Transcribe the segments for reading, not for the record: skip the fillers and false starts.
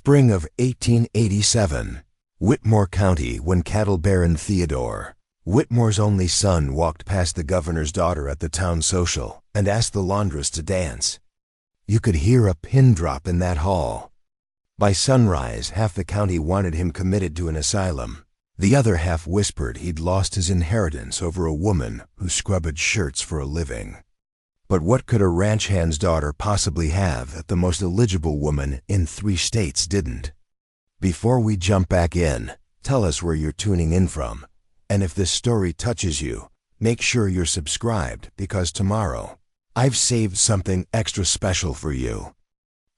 Spring of 1887. Whitmore County, when cattle baron Theodore, Whitmore's only son, walked past the governor's daughter at the town social and asked the laundress to dance. You could hear a pin drop in that hall. By sunrise, half the county wanted him committed to an asylum. The other half whispered he'd lost his inheritance over a woman who scrubbed shirts for a living. But what could a ranch hand's daughter possibly have that the most eligible woman in 3 states didn't? Before we jump back in, tell us where you're tuning in from. And if this story touches you, make sure you're subscribed, because tomorrow, I've saved something extra special for you.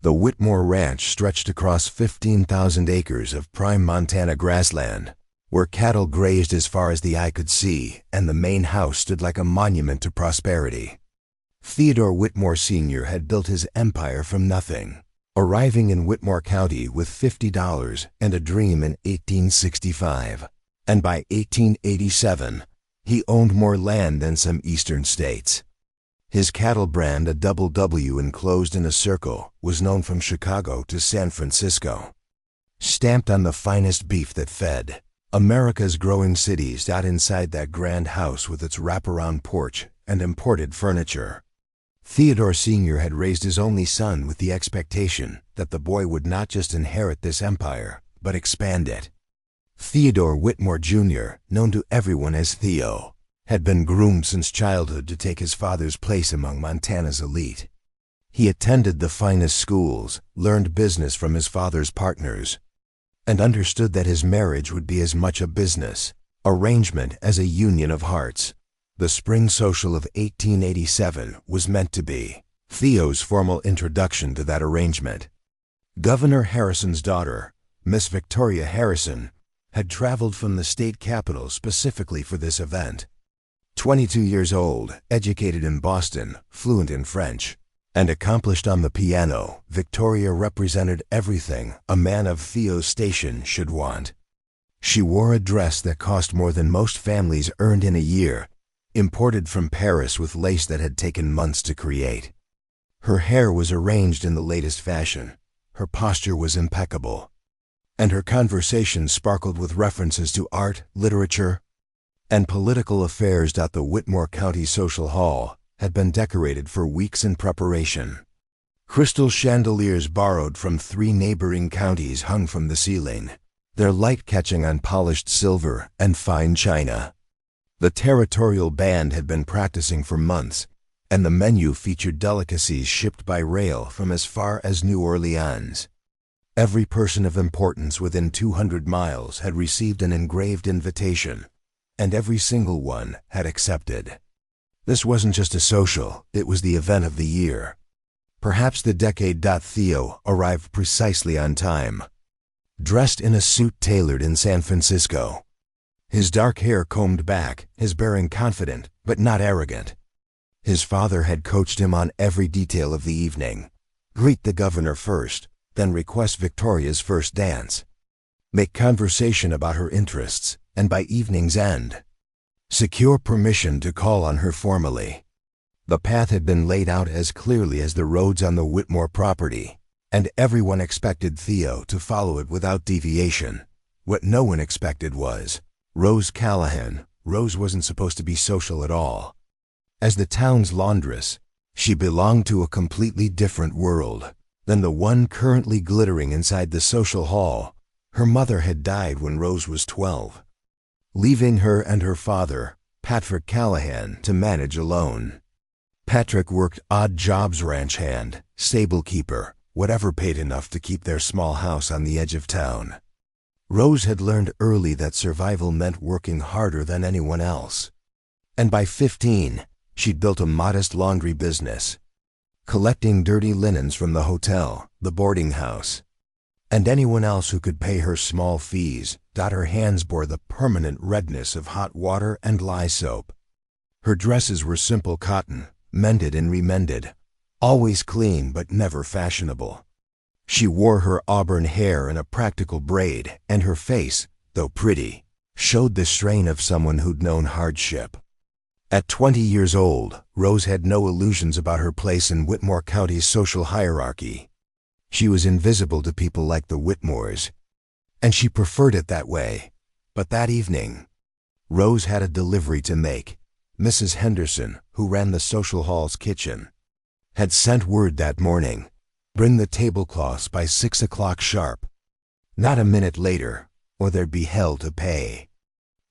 The Whitmore Ranch stretched across 15,000 acres of prime Montana grassland, where cattle grazed as far as the eye could see, and the main house stood like a monument to prosperity. Theodore Whitmore Sr. had built his empire from nothing, arriving in Whitmore County with $50 and a dream in 1865. And by 1887, he owned more land than some eastern states. His cattle brand, a double W enclosed in a circle, was known from Chicago to San Francisco. Stamped on the finest beef that fed, America's growing cities sat inside that grand house with its wraparound porch and imported furniture. Theodore Sr. had raised his only son with the expectation that the boy would not just inherit this empire, but expand it. Theodore Whitmore Jr., known to everyone as Theo, had been groomed since childhood to take his father's place among Montana's elite. He attended the finest schools, learned business from his father's partners, and understood that his marriage would be as much a business arrangement as a union of hearts. The spring social of 1887 was meant to be Theo's formal introduction to that arrangement. Governor Harrison's daughter, Miss Victoria Harrison, had traveled from the state capital specifically for this event. 22 years old, educated in Boston, fluent in French, and accomplished on the piano, Victoria represented everything a man of Theo's station should want. She wore a dress that cost more than most families earned in a year, imported from Paris with lace that had taken months to create. Her hair was arranged in the latest fashion, her posture was impeccable, and her conversation sparkled with references to art, literature, and political affairs. The Whitmore County Social Hall had been decorated for weeks in preparation. Crystal chandeliers borrowed from 3 neighboring counties hung from the ceiling, their light catching on polished silver and fine china. The territorial band had been practicing for months, and the menu featured delicacies shipped by rail from as far as New Orleans. Every person of importance within 200 miles had received an engraved invitation, and every single one had accepted. This wasn't just a social, it was the event of the year. Perhaps the decade. Theo arrived precisely on time, dressed in a suit tailored in San Francisco. His dark hair combed back, his bearing confident, but not arrogant. His father had coached him on every detail of the evening. Greet the governor first, then request Victoria's first dance. Make conversation about her interests, and by evening's end, secure permission to call on her formally. The path had been laid out as clearly as the roads on the Whitmore property, and everyone expected Theo to follow it without deviation. What no one expected was Rose Callahan. Rose wasn't supposed to be social at all. As the town's laundress, she belonged to a completely different world than the one currently glittering inside the social hall. Her mother had died when Rose was 12, leaving her and her father, Patrick Callahan, to manage alone. Patrick worked odd jobs: ranch hand, stable keeper, whatever paid enough to keep their small house on the edge of town. Rose had learned early that survival meant working harder than anyone else. And by 15, she'd built a modest laundry business, collecting dirty linens from the hotel, the boarding house, and anyone else who could pay her small fees. Her hands bore the permanent redness of hot water and lye soap. Her dresses were simple cotton, mended and remended, always clean but never fashionable. She wore her auburn hair in a practical braid, and her face, though pretty, showed the strain of someone who'd known hardship. At 20 years old, Rose had no illusions about her place in Whitmore County's social hierarchy. She was invisible to people like the Whitmores, and she preferred it that way. But that evening, Rose had a delivery to make. Mrs. Henderson, who ran the social hall's kitchen, had sent word that morning, bring the tablecloths by 6 o'clock sharp. Not a minute later, or there'd be hell to pay.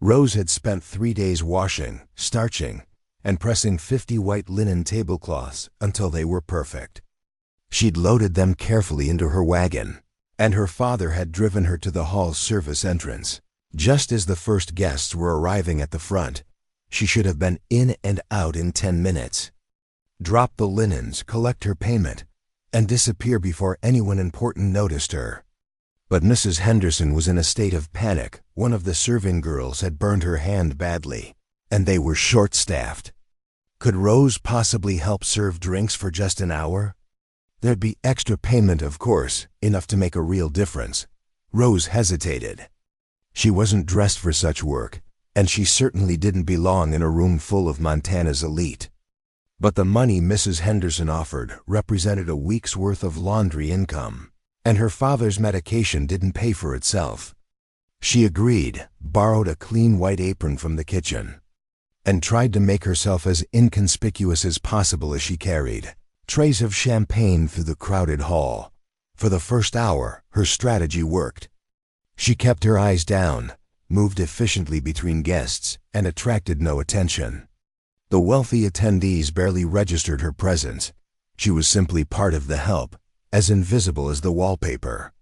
Rose had spent 3 days washing, starching, and pressing 50 white linen tablecloths until they were perfect. She'd loaded them carefully into her wagon, and her father had driven her to the hall's service entrance. Just as the first guests were arriving at the front, she should have been in and out in 10 minutes. Drop the linens, collect her payment, and disappear before anyone important noticed her. But Mrs. Henderson was in a state of panic. One of the serving girls had burned her hand badly, and they were short-staffed. Could Rose possibly help serve drinks for just an hour? There'd be extra payment, of course, enough to make a real difference. Rose hesitated. She wasn't dressed for such work, and she certainly didn't belong in a room full of Montana's elite. But the money Mrs. Henderson offered represented a week's worth of laundry income, and her father's medication didn't pay for itself. She agreed, borrowed a clean white apron from the kitchen, and tried to make herself as inconspicuous as possible as she carried trays of champagne through the crowded hall. For the first hour, her strategy worked. She kept her eyes down, moved efficiently between guests, and attracted no attention. The wealthy attendees barely registered her presence. She was simply part of the help, as invisible as the wallpaper.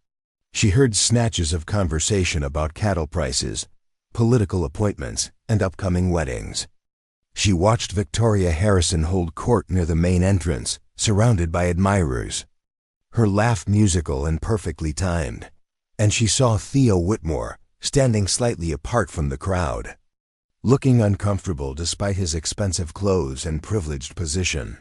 She heard snatches of conversation about cattle prices, political appointments, and upcoming weddings. She watched Victoria Harrison hold court near the main entrance, surrounded by admirers. Her laugh musical and perfectly timed, and she saw Theo Whitmore standing slightly apart from the crowd, looking uncomfortable despite his expensive clothes and privileged position.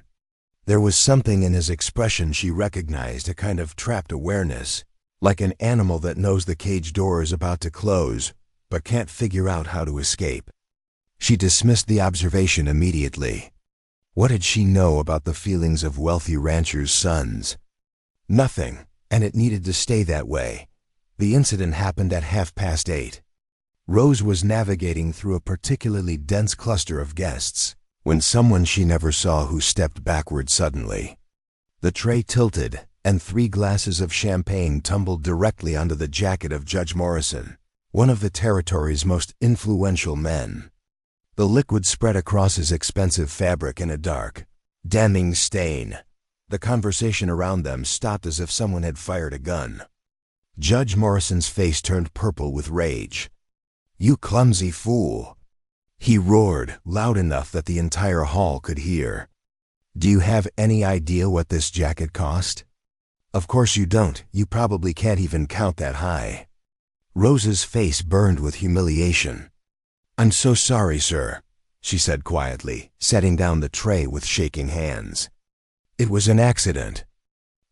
There was something in his expression she recognized, a kind of trapped awareness, like an animal that knows the cage door is about to close, but can't figure out how to escape. She dismissed the observation immediately. What did she know about the feelings of wealthy ranchers' sons? Nothing, and it needed to stay that way. The incident happened at 8:30. Rose was navigating through a particularly dense cluster of guests when someone she never saw who stepped backward suddenly. The tray tilted, and 3 glasses of champagne tumbled directly onto the jacket of Judge Morrison, one of the territory's most influential men. The liquid spread across his expensive fabric in a dark, damning stain. The conversation around them stopped as if someone had fired a gun. Judge Morrison's face turned purple with rage. "You clumsy fool!" he roared, loud enough that the entire hall could hear. "Do you have any idea what this jacket cost? Of course you don't. You probably can't even count that high." Rose's face burned with humiliation. "I'm so sorry, sir," she said quietly, setting down the tray with shaking hands. "It was an accident.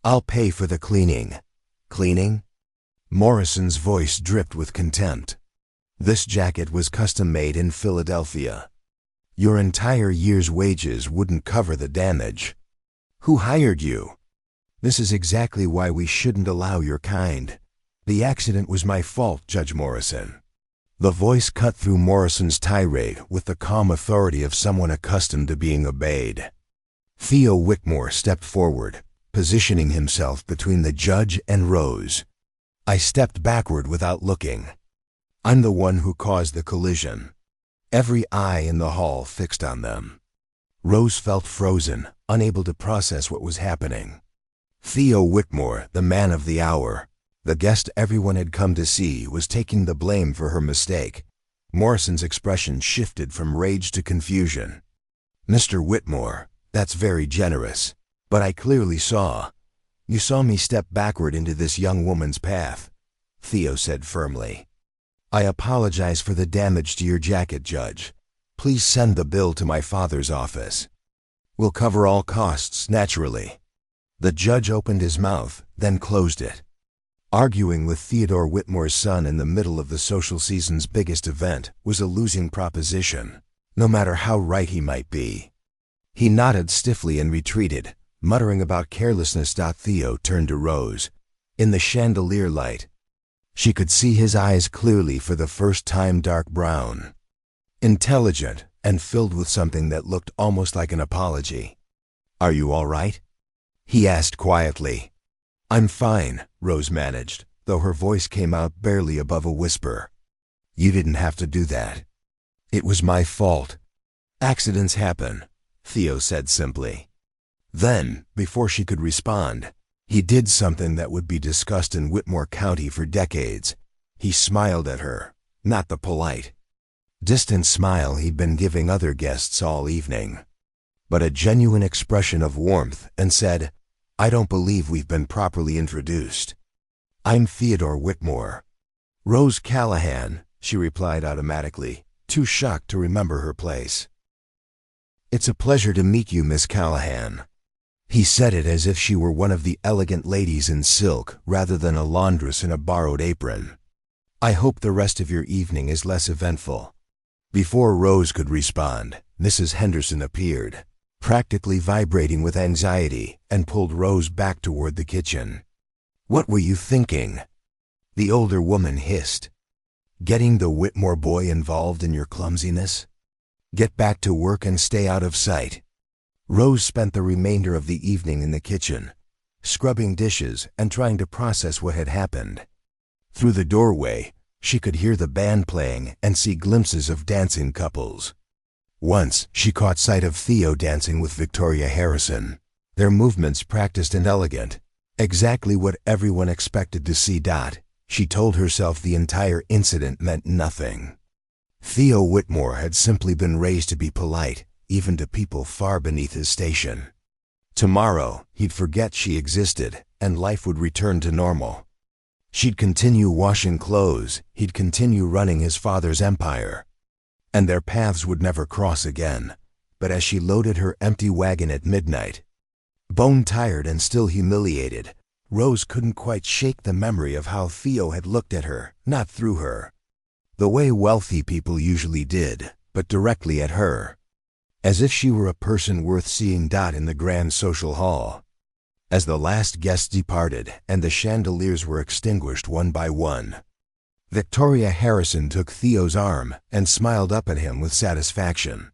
I'll pay for the cleaning." "Cleaning?" Morrison's voice dripped with contempt. "This jacket was custom-made in Philadelphia. Your entire year's wages wouldn't cover the damage. Who hired you? This is exactly why we shouldn't allow your kind. The accident was my fault, Judge Morrison." The voice cut through Morrison's tirade with the calm authority of someone accustomed to being obeyed. Theo Whitmore stepped forward, positioning himself between the judge and Rose. "I stepped backward without looking. I'm the one who caused the collision." Every eye in the hall fixed on them. Rose felt frozen, unable to process what was happening. Theo Whitmore, the man of the hour, the guest everyone had come to see, was taking the blame for her mistake. Morrison's expression shifted from rage to confusion. "Mr. Whitmore, that's very generous, but I clearly saw. You saw me step backward into this young woman's path," Theo said firmly. "I apologize for the damage to your jacket, Judge. Please send the bill to my father's office. We'll cover all costs, naturally." The judge opened his mouth, then closed it. Arguing with Theodore Whitmore's son in the middle of the social season's biggest event was a losing proposition, no matter how right he might be. He nodded stiffly and retreated, muttering about carelessness. Theo turned to Rose. In the chandelier light, she could see his eyes clearly for the first time, dark brown, intelligent, and filled with something that looked almost like an apology. "Are you all right?" he asked quietly. "I'm fine," Rose managed, though her voice came out barely above a whisper. "You didn't have to do that. It was my fault." "Accidents happen," Theo said simply. Then, before she could respond, he did something that would be discussed in Whitmore County for decades. He smiled at her, not the polite, distant smile he'd been giving other guests all evening, but a genuine expression of warmth, and said, "I don't believe we've been properly introduced. I'm Theodore Whitmore." "Rose Callahan," she replied automatically, too shocked to remember her place. "It's a pleasure to meet you, Miss Callahan." He said it as if she were one of the elegant ladies in silk rather than a laundress in a borrowed apron. "I hope the rest of your evening is less eventful." Before Rose could respond, Mrs. Henderson appeared, practically vibrating with anxiety, and pulled Rose back toward the kitchen. "What were you thinking?" the older woman hissed. "Getting the Whitmore boy involved in your clumsiness? Get back to work and stay out of sight." Rose spent the remainder of the evening in the kitchen, scrubbing dishes and trying to process what had happened. Through the doorway, she could hear the band playing and see glimpses of dancing couples. Once, she caught sight of Theo dancing with Victoria Harrison, their movements practiced and elegant, exactly what everyone expected to see. She told herself the entire incident meant nothing. Theo Whitmore had simply been raised to be polite, even to people far beneath his station. Tomorrow, he'd forget she existed, and life would return to normal. She'd continue washing clothes, he'd continue running his father's empire, and their paths would never cross again. But as she loaded her empty wagon at midnight, bone-tired and still humiliated, Rose couldn't quite shake the memory of how Theo had looked at her, not through her, the way wealthy people usually did, but directly at her, as if she were a person worth seeing. In the grand social hall, as the last guests departed and the chandeliers were extinguished one by one, Victoria Harrison took Theo's arm and smiled up at him with satisfaction.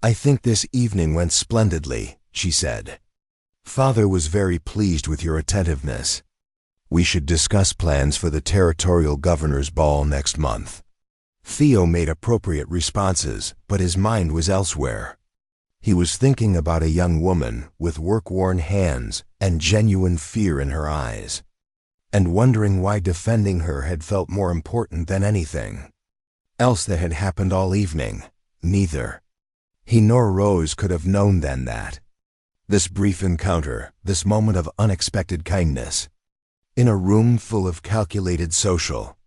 "I think this evening went splendidly," she said. "Father was very pleased with your attentiveness. We should discuss plans for the territorial governor's ball next month." Theo made appropriate responses, but his mind was elsewhere. He was thinking about a young woman with work-worn hands and genuine fear in her eyes, and wondering why defending her had felt more important than anything else that had happened all evening. Neither he nor Rose could have known then that this brief encounter, this moment of unexpected kindness, in a room full of calculated social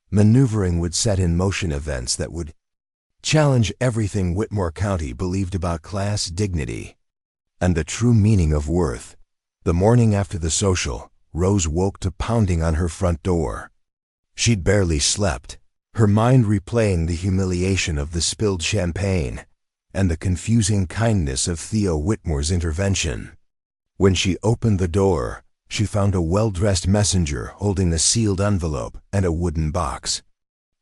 maneuvering, would set in motion events that would challenge everything Whitmore County believed about class, dignity, and the true meaning of worth. The morning after the social, Rose woke to pounding on her front door. She'd barely slept, her mind replaying the humiliation of the spilled champagne and the confusing kindness of Theo Whitmore's intervention. When she opened the door, she found a well-dressed messenger holding a sealed envelope and a wooden box.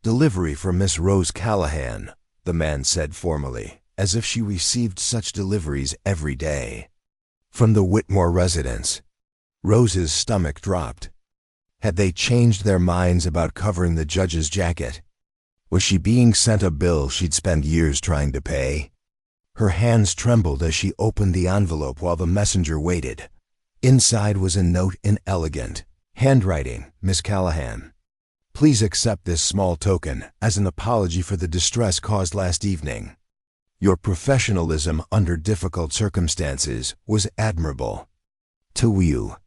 "Delivery for Miss Rose Callahan," the man said formally, as if she received such deliveries every day. From the Whitmore residence. Rose's stomach dropped. Had they changed their minds about covering the judge's jacket? Was she being sent a bill she'd spent years trying to pay? Her hands trembled as she opened the envelope while the messenger waited. Inside was a note in elegant handwriting. "Miss Callahan, please accept this small token as an apology for the distress caused last evening. Your professionalism under difficult circumstances was admirable. To you."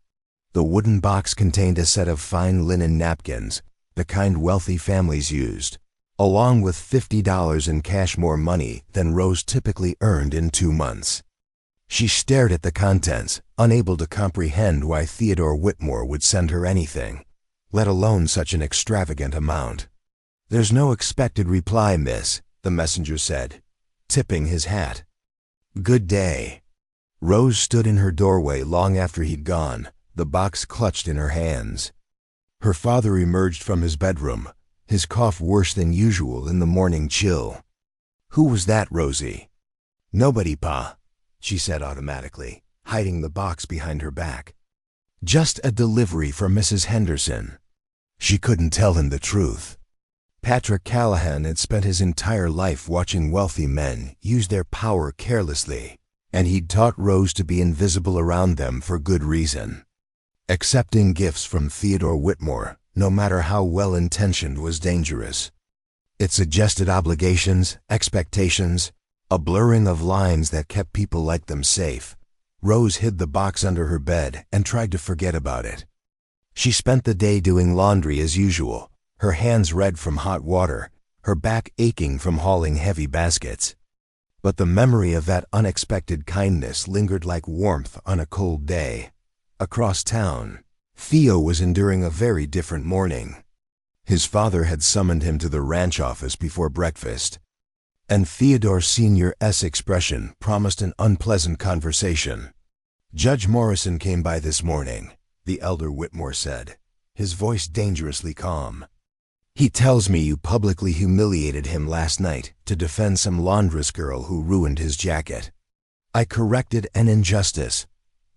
The wooden box contained a set of fine linen napkins, the kind wealthy families used, along with $50 in cash, more money than Rose typically earned in 2 months. She stared at the contents, unable to comprehend why Theodore Whitmore would send her anything, let alone such an extravagant amount. "There's no expected reply, miss," the messenger said, tipping his hat. "Good day." Rose stood in her doorway long after he'd gone, the box clutched in her hands. Her father emerged from his bedroom, his cough worse than usual in the morning chill. "Who was that, Rosie?" "Nobody, Pa," she said automatically, hiding the box behind her back. "Just a delivery for Mrs. Henderson." She couldn't tell him the truth. Patrick Callahan had spent his entire life watching wealthy men use their power carelessly, and he'd taught Rose to be invisible around them for good reason. Accepting gifts from Theodore Whitmore, no matter how well-intentioned, was dangerous. It suggested obligations, expectations, a blurring of lines that kept people like them safe. Rose hid the box under her bed and tried to forget about it. She spent the day doing laundry as usual, her hands red from hot water, her back aching from hauling heavy baskets. But the memory of that unexpected kindness lingered like warmth on a cold day. Across town, Theo was enduring a very different morning. His father had summoned him to the ranch office before breakfast, and Theodore Sr.'s expression promised an unpleasant conversation. "Judge Morrison came by this morning," the elder Whitmore said, his voice dangerously calm. "He tells me you publicly humiliated him last night to defend some laundress girl who ruined his jacket." "I corrected an injustice,"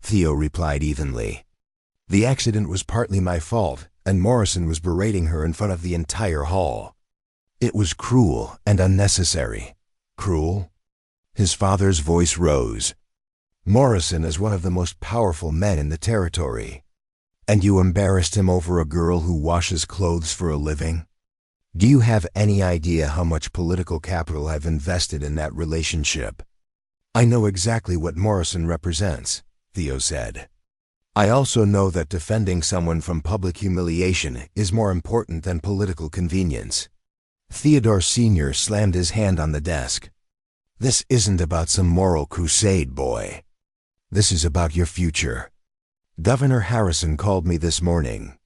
Theo replied evenly. "The accident was partly my fault, and Morrison was berating her in front of the entire hall. It was cruel and unnecessary." "Cruel?" His father's voice rose. "Morrison is one of the most powerful men in the territory. And you embarrassed him over a girl who washes clothes for a living? Do you have any idea how much political capital I've invested in that relationship?" "I know exactly what Morrison represents," Theo said. "I also know that defending someone from public humiliation is more important than political convenience." Theodore Sr. slammed his hand on the desk. "This isn't about some moral crusade, boy. This is about your future. Governor Harrison called me this morning.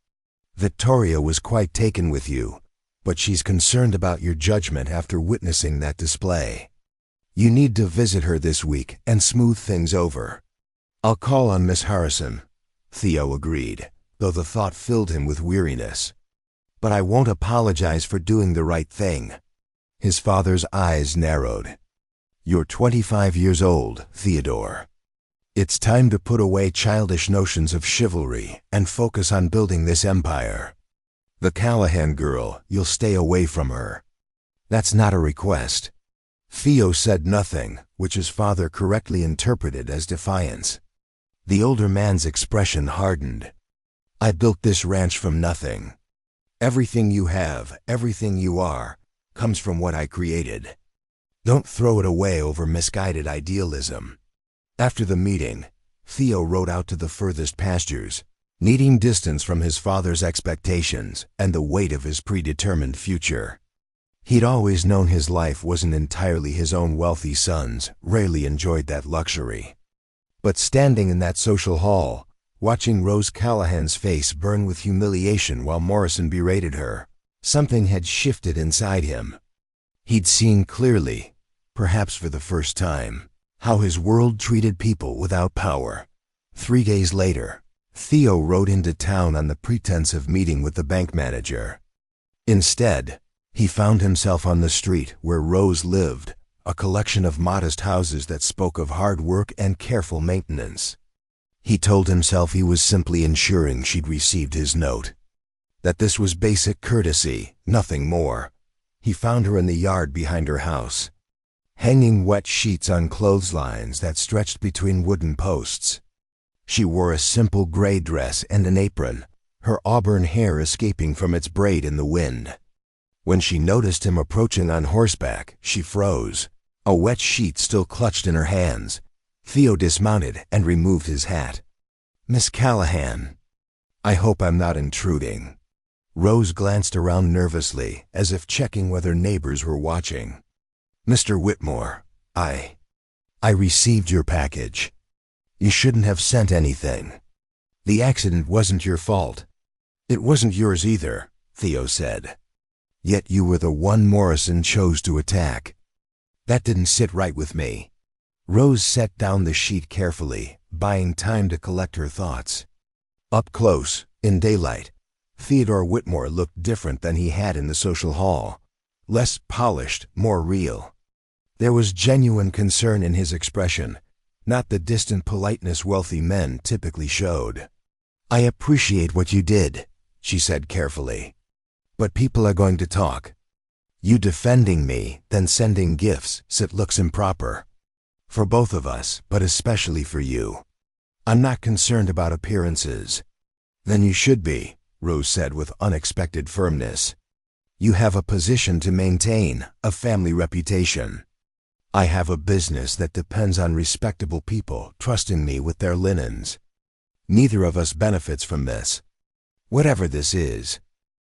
Victoria was quite taken with you, but she's concerned about your judgment after witnessing that display. You need to visit her this week and smooth things over." "I'll call on Miss Harrison," Theo agreed, though the thought filled him with weariness. "But I won't apologize for doing the right thing." His father's eyes narrowed. "You're 25 years old, Theodore. It's time to put away childish notions of chivalry and focus on building this empire. The Callahan girl, you'll stay away from her." "That's not a request." Theo said nothing, which his father correctly interpreted as defiance. The older man's expression hardened. "I built this ranch from nothing. Everything you have, everything you are, comes from what I created. Don't throw it away over misguided idealism." After the meeting, Theo rode out to the furthest pastures, needing distance from his father's expectations and the weight of his predetermined future. He'd always known his life wasn't entirely his own. Wealthy sons rarely enjoyed that luxury. But standing in that social hall, watching Rose Callahan's face burn with humiliation while Morrison berated her, something had shifted inside him. He'd seen clearly, perhaps for the first time, how his world treated people without power. 3 days later, Theo rode into town on the pretense of meeting with the bank manager. Instead, he found himself on the street where Rose lived, a collection of modest houses that spoke of hard work and careful maintenance. He told himself he was simply ensuring she'd received his note. That this was basic courtesy, nothing more. He found her in the yard behind her house, hanging wet sheets on clotheslines that stretched between wooden posts. She wore a simple gray dress and an apron, her auburn hair escaping from its braid in the wind. When she noticed him approaching on horseback, she froze, a wet sheet still clutched in her hands. Theo dismounted and removed his hat. "Miss Callahan, I hope I'm not intruding." Rose glanced around nervously, as if checking whether neighbors were watching. "Mr. Whitmore, I received your package. You shouldn't have sent anything. The accident wasn't your fault." "It wasn't yours either," Theo said. "Yet you were the one Morrison chose to attack. That didn't sit right with me." Rose set down the sheet carefully, buying time to collect her thoughts. Up close, in daylight, Theodore Whitmore looked different than he had in the social hall. Less polished, more real. There was genuine concern in his expression, not the distant politeness wealthy men typically showed. "I appreciate what you did," she said carefully. "But people are going to talk. You defending me, then sending gifts, so it looks improper. For both of us, but especially for you. I'm not concerned about appearances." "Then you should be," Rose said with unexpected firmness. "You have a position to maintain, a family reputation. I have a business that depends on respectable people trusting me with their linens. Neither of us benefits from this. Whatever this is."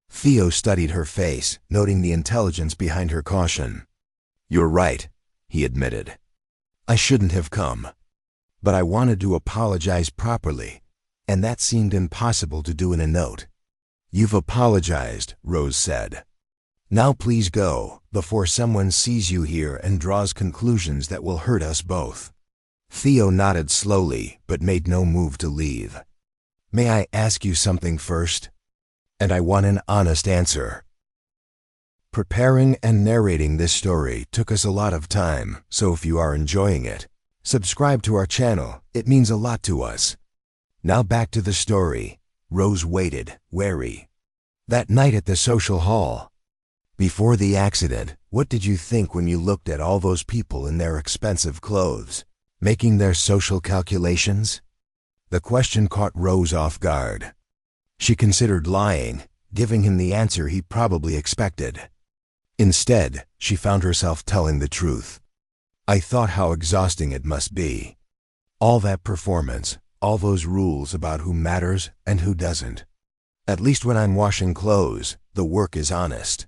Theo studied her face, noting the intelligence behind her caution. "You're right," he admitted. "I shouldn't have come. But I wanted to apologize properly, and that seemed impossible to do in a note." "You've apologized," Rose said. "Now please go, before someone sees you here and draws conclusions that will hurt us both." Theo nodded slowly, but made no move to leave. "May I ask you something first? And I want an honest answer." Preparing and narrating this story took us a lot of time, so if you are enjoying it, subscribe to our channel, it means a lot to us. Now back to the story. Rose waited, wary. That night at the social hall. Before the accident, what did you think when you looked at all those people in their expensive clothes, making their social calculations? The question caught Rose off guard. She considered lying, giving him the answer he probably expected. Instead, she found herself telling the truth. "I thought how exhausting it must be. All that performance, all those rules about who matters and who doesn't. At least when I'm washing clothes, the work is honest.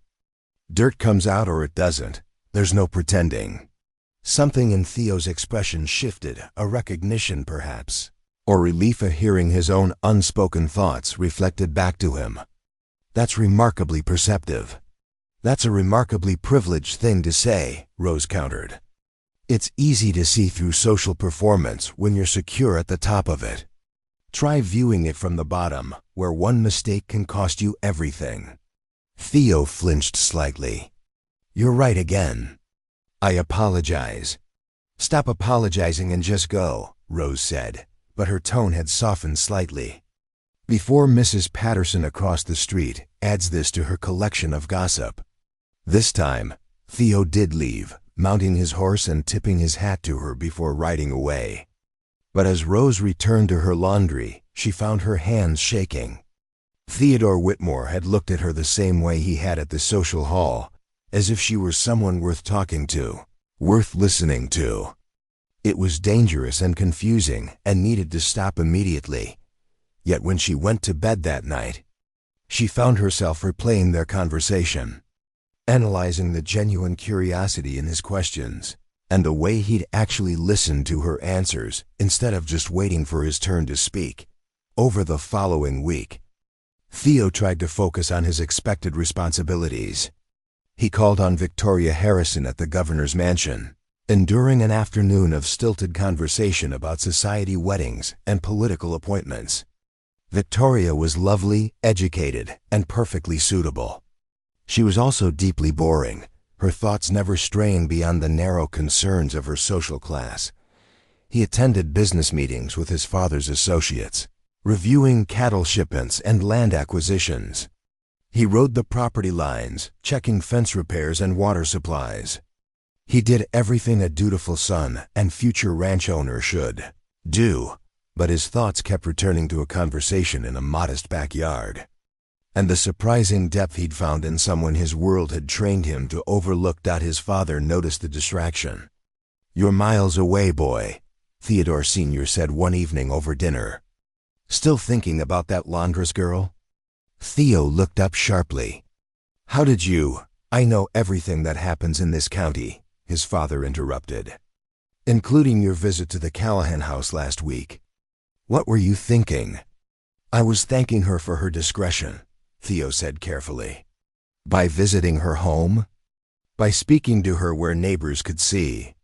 Dirt comes out or it doesn't. There's no pretending." Something in Theo's expression shifted, a recognition perhaps, or relief at hearing his own unspoken thoughts reflected back to him. "That's remarkably perceptive." "That's a remarkably privileged thing to say," Rose countered. "It's easy to see through social performance when you're secure at the top of it. Try viewing it from the bottom, where one mistake can cost you everything." Theo flinched slightly. "You're right again." "I apologize." "Stop apologizing and just go," Rose said, but her tone had softened slightly. "Before Mrs. Patterson across the street adds this to her collection of gossip." This time, Theo did leave, mounting his horse and tipping his hat to her before riding away. But as Rose returned to her laundry, she found her hands shaking. Theodore Whitmore had looked at her the same way he had at the social hall, as if she were someone worth talking to, worth listening to. It was dangerous and confusing and needed to stop immediately. Yet when she went to bed that night, she found herself replaying their conversation, analyzing the genuine curiosity in his questions, and the way he'd actually listened to her answers instead of just waiting for his turn to speak. Over the following week, Theo tried to focus on his expected responsibilities. He called on Victoria Harrison at the governor's mansion, enduring an afternoon of stilted conversation about society weddings and political appointments. Victoria was lovely, educated, and perfectly suitable. She was also deeply boring, her thoughts never straying beyond the narrow concerns of her social class. He attended business meetings with his father's associates, reviewing cattle shipments and land acquisitions. He rode the property lines, checking fence repairs and water supplies. He did everything a dutiful son and future ranch owner should do, but his thoughts kept returning to a conversation in a modest backyard, and the surprising depth he'd found in someone his world had trained him to overlook. His father noticed the distraction. "You're miles away, boy," Theodore Sr. said one evening over dinner. "Still thinking about that Laundress girl?" Theo looked up sharply. "How did you—" "I know everything that happens in this county," his father interrupted, "including your visit to the Callahan house last week." "What were you thinking?" "I was thanking her for her discretion," Theo said carefully. "By visiting her home?" "By speaking to her where neighbors could see."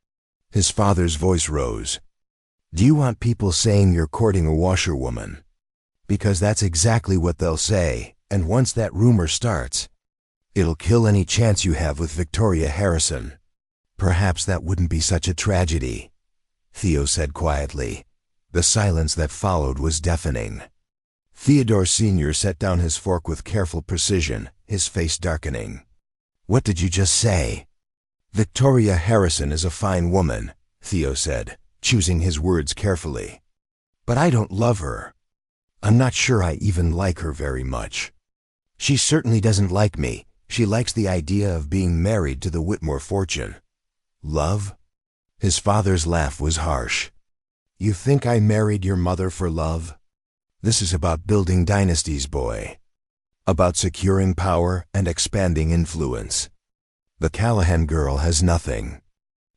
His father's voice rose. Do you want people saying you're courting a washerwoman? Because that's exactly what they'll say, and once that rumor starts, it'll kill any chance you have with Victoria Harrison. Perhaps that wouldn't be such a tragedy, Theo said quietly. The silence that followed was deafening. Theodore Sr. set down his fork with careful precision, his face darkening. What did you just say? Victoria Harrison is a fine woman, Theo said, choosing his words carefully. But I don't love her. I'm not sure I even like her very much. She certainly doesn't like me. She likes the idea of being married to the Whitmore fortune. Love? His father's laugh was harsh. You think I married your mother for love? This is about building dynasties, boy. About securing power and expanding influence. The Callahan girl has nothing.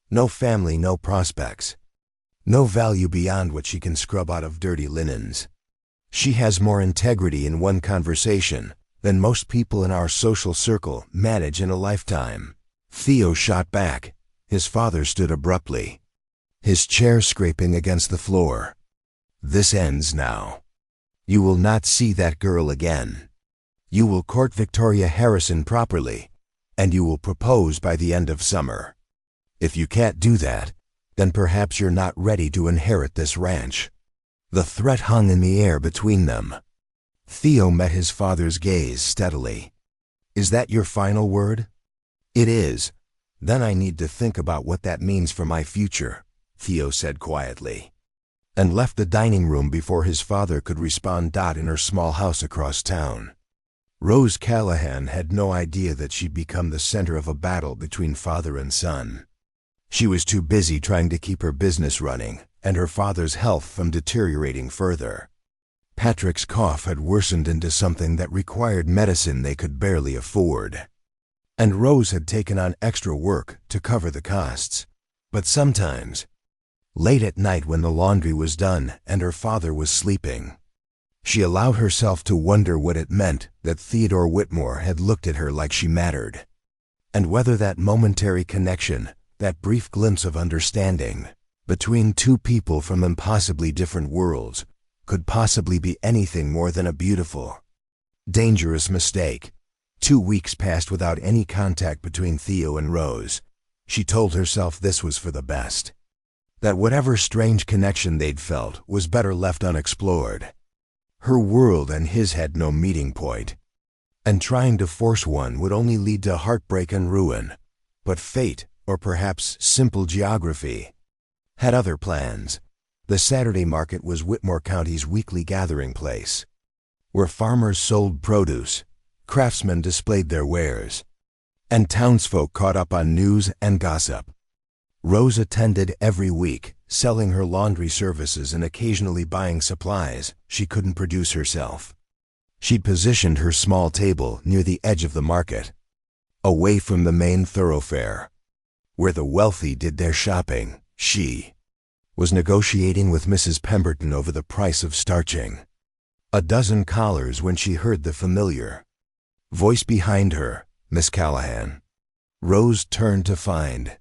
No family, no prospects. No value beyond what she can scrub out of dirty linens. She has more integrity in one conversation than most people in our social circle manage in a lifetime. Theo shot back. His father stood abruptly, his chair scraping against the floor. This ends now. You will not see that girl again. You will court Victoria Harrison properly, and you will propose by the end of summer. If you can't do that, then perhaps you're not ready to inherit this ranch. The threat hung in the air between them. Theo met his father's gaze steadily. Is that your final word? It is. Then I need to think about what that means for my future, Theo said quietly, and left the dining room before his father could respond. In her small house across town, Rose Callahan had no idea that she'd become the center of a battle between father and son. She was too busy trying to keep her business running and her father's health from deteriorating further. Patrick's cough had worsened into something that required medicine they could barely afford, and Rose had taken on extra work to cover the costs. But sometimes, late at night when the laundry was done and her father was sleeping, she allowed herself to wonder what it meant that Theodore Whitmore had looked at her like she mattered, and whether that momentary connection, that brief glimpse of understanding between two people from impossibly different worlds, could possibly be anything more than a beautiful, dangerous mistake. 2 weeks passed without any contact between Theo and Rose. She told herself this was for the best, that whatever strange connection they'd felt was better left unexplored. Her world and his had no meeting point, and trying to force one would only lead to heartbreak and ruin. But fate, or perhaps simple geography, had other plans. The Saturday market was Whitmore County's weekly gathering place, where farmers sold produce, craftsmen displayed their wares, and townsfolk caught up on news and gossip. Rose attended every week, selling her laundry services and occasionally buying supplies she couldn't produce herself. She'd positioned her small table near the edge of the market, away from the main thoroughfare, where the wealthy did their shopping. She was negotiating with Mrs. Pemberton over the price of starching a dozen collars when she heard the familiar voice behind her. Miss Callahan. Rose turned to find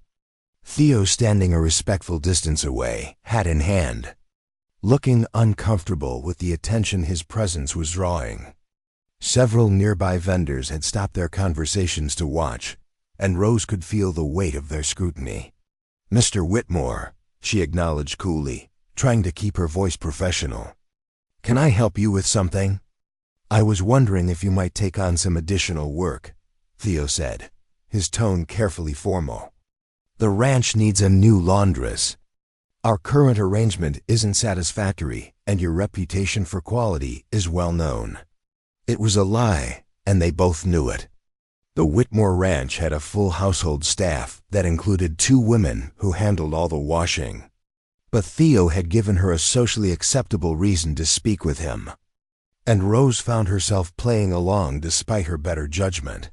Theo standing a respectful distance away, hat in hand, looking uncomfortable with the attention his presence was drawing. Several nearby vendors had stopped their conversations to watch, and Rose could feel the weight of their scrutiny. Mr. Whitmore, she acknowledged coolly, trying to keep her voice professional. Can I help you with something? I was wondering if you might take on some additional work, Theo said, his tone carefully formal. The ranch needs a new laundress. Our current arrangement isn't satisfactory, and your reputation for quality is well known. It was a lie, and they both knew it. The Whitmore Ranch had a full household staff that included 2 women who handled all the washing. But Theo had given her a socially acceptable reason to speak with him, and Rose found herself playing along despite her better judgment.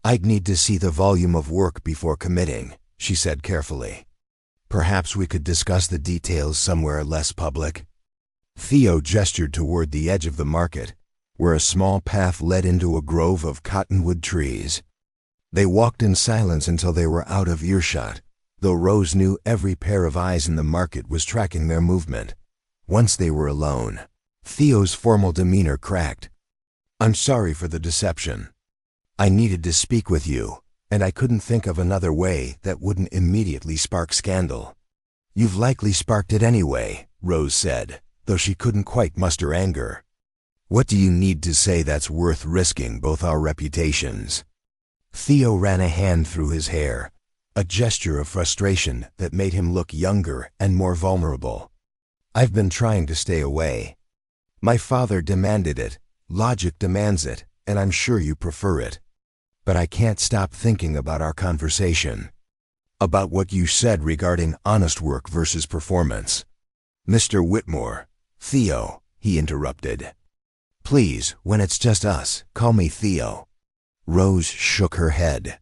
I'd need to see the volume of work before committing, she said carefully. Perhaps we could discuss the details somewhere less public. Theo gestured toward the edge of the market, where a small path led into a grove of cottonwood trees. They walked in silence until they were out of earshot, though Rose knew every pair of eyes in the market was tracking their movement. Once they were alone, Theo's formal demeanor cracked. "I'm sorry for the deception. I needed to speak with you, and I couldn't think of another way that wouldn't immediately spark scandal." "You've likely sparked it anyway," Rose said, though she couldn't quite muster anger. "What do you need to say that's worth risking both our reputations?" Theo ran a hand through his hair, a gesture of frustration that made him look younger and more vulnerable. "I've been trying to stay away. My father demanded it, logic demands it, and I'm sure you prefer it. But I can't stop thinking about our conversation. About what you said regarding honest work versus performance." "Mr. Whitmore." "Theo," he interrupted. "Please, when it's just us, call me Theo." Rose shook her head.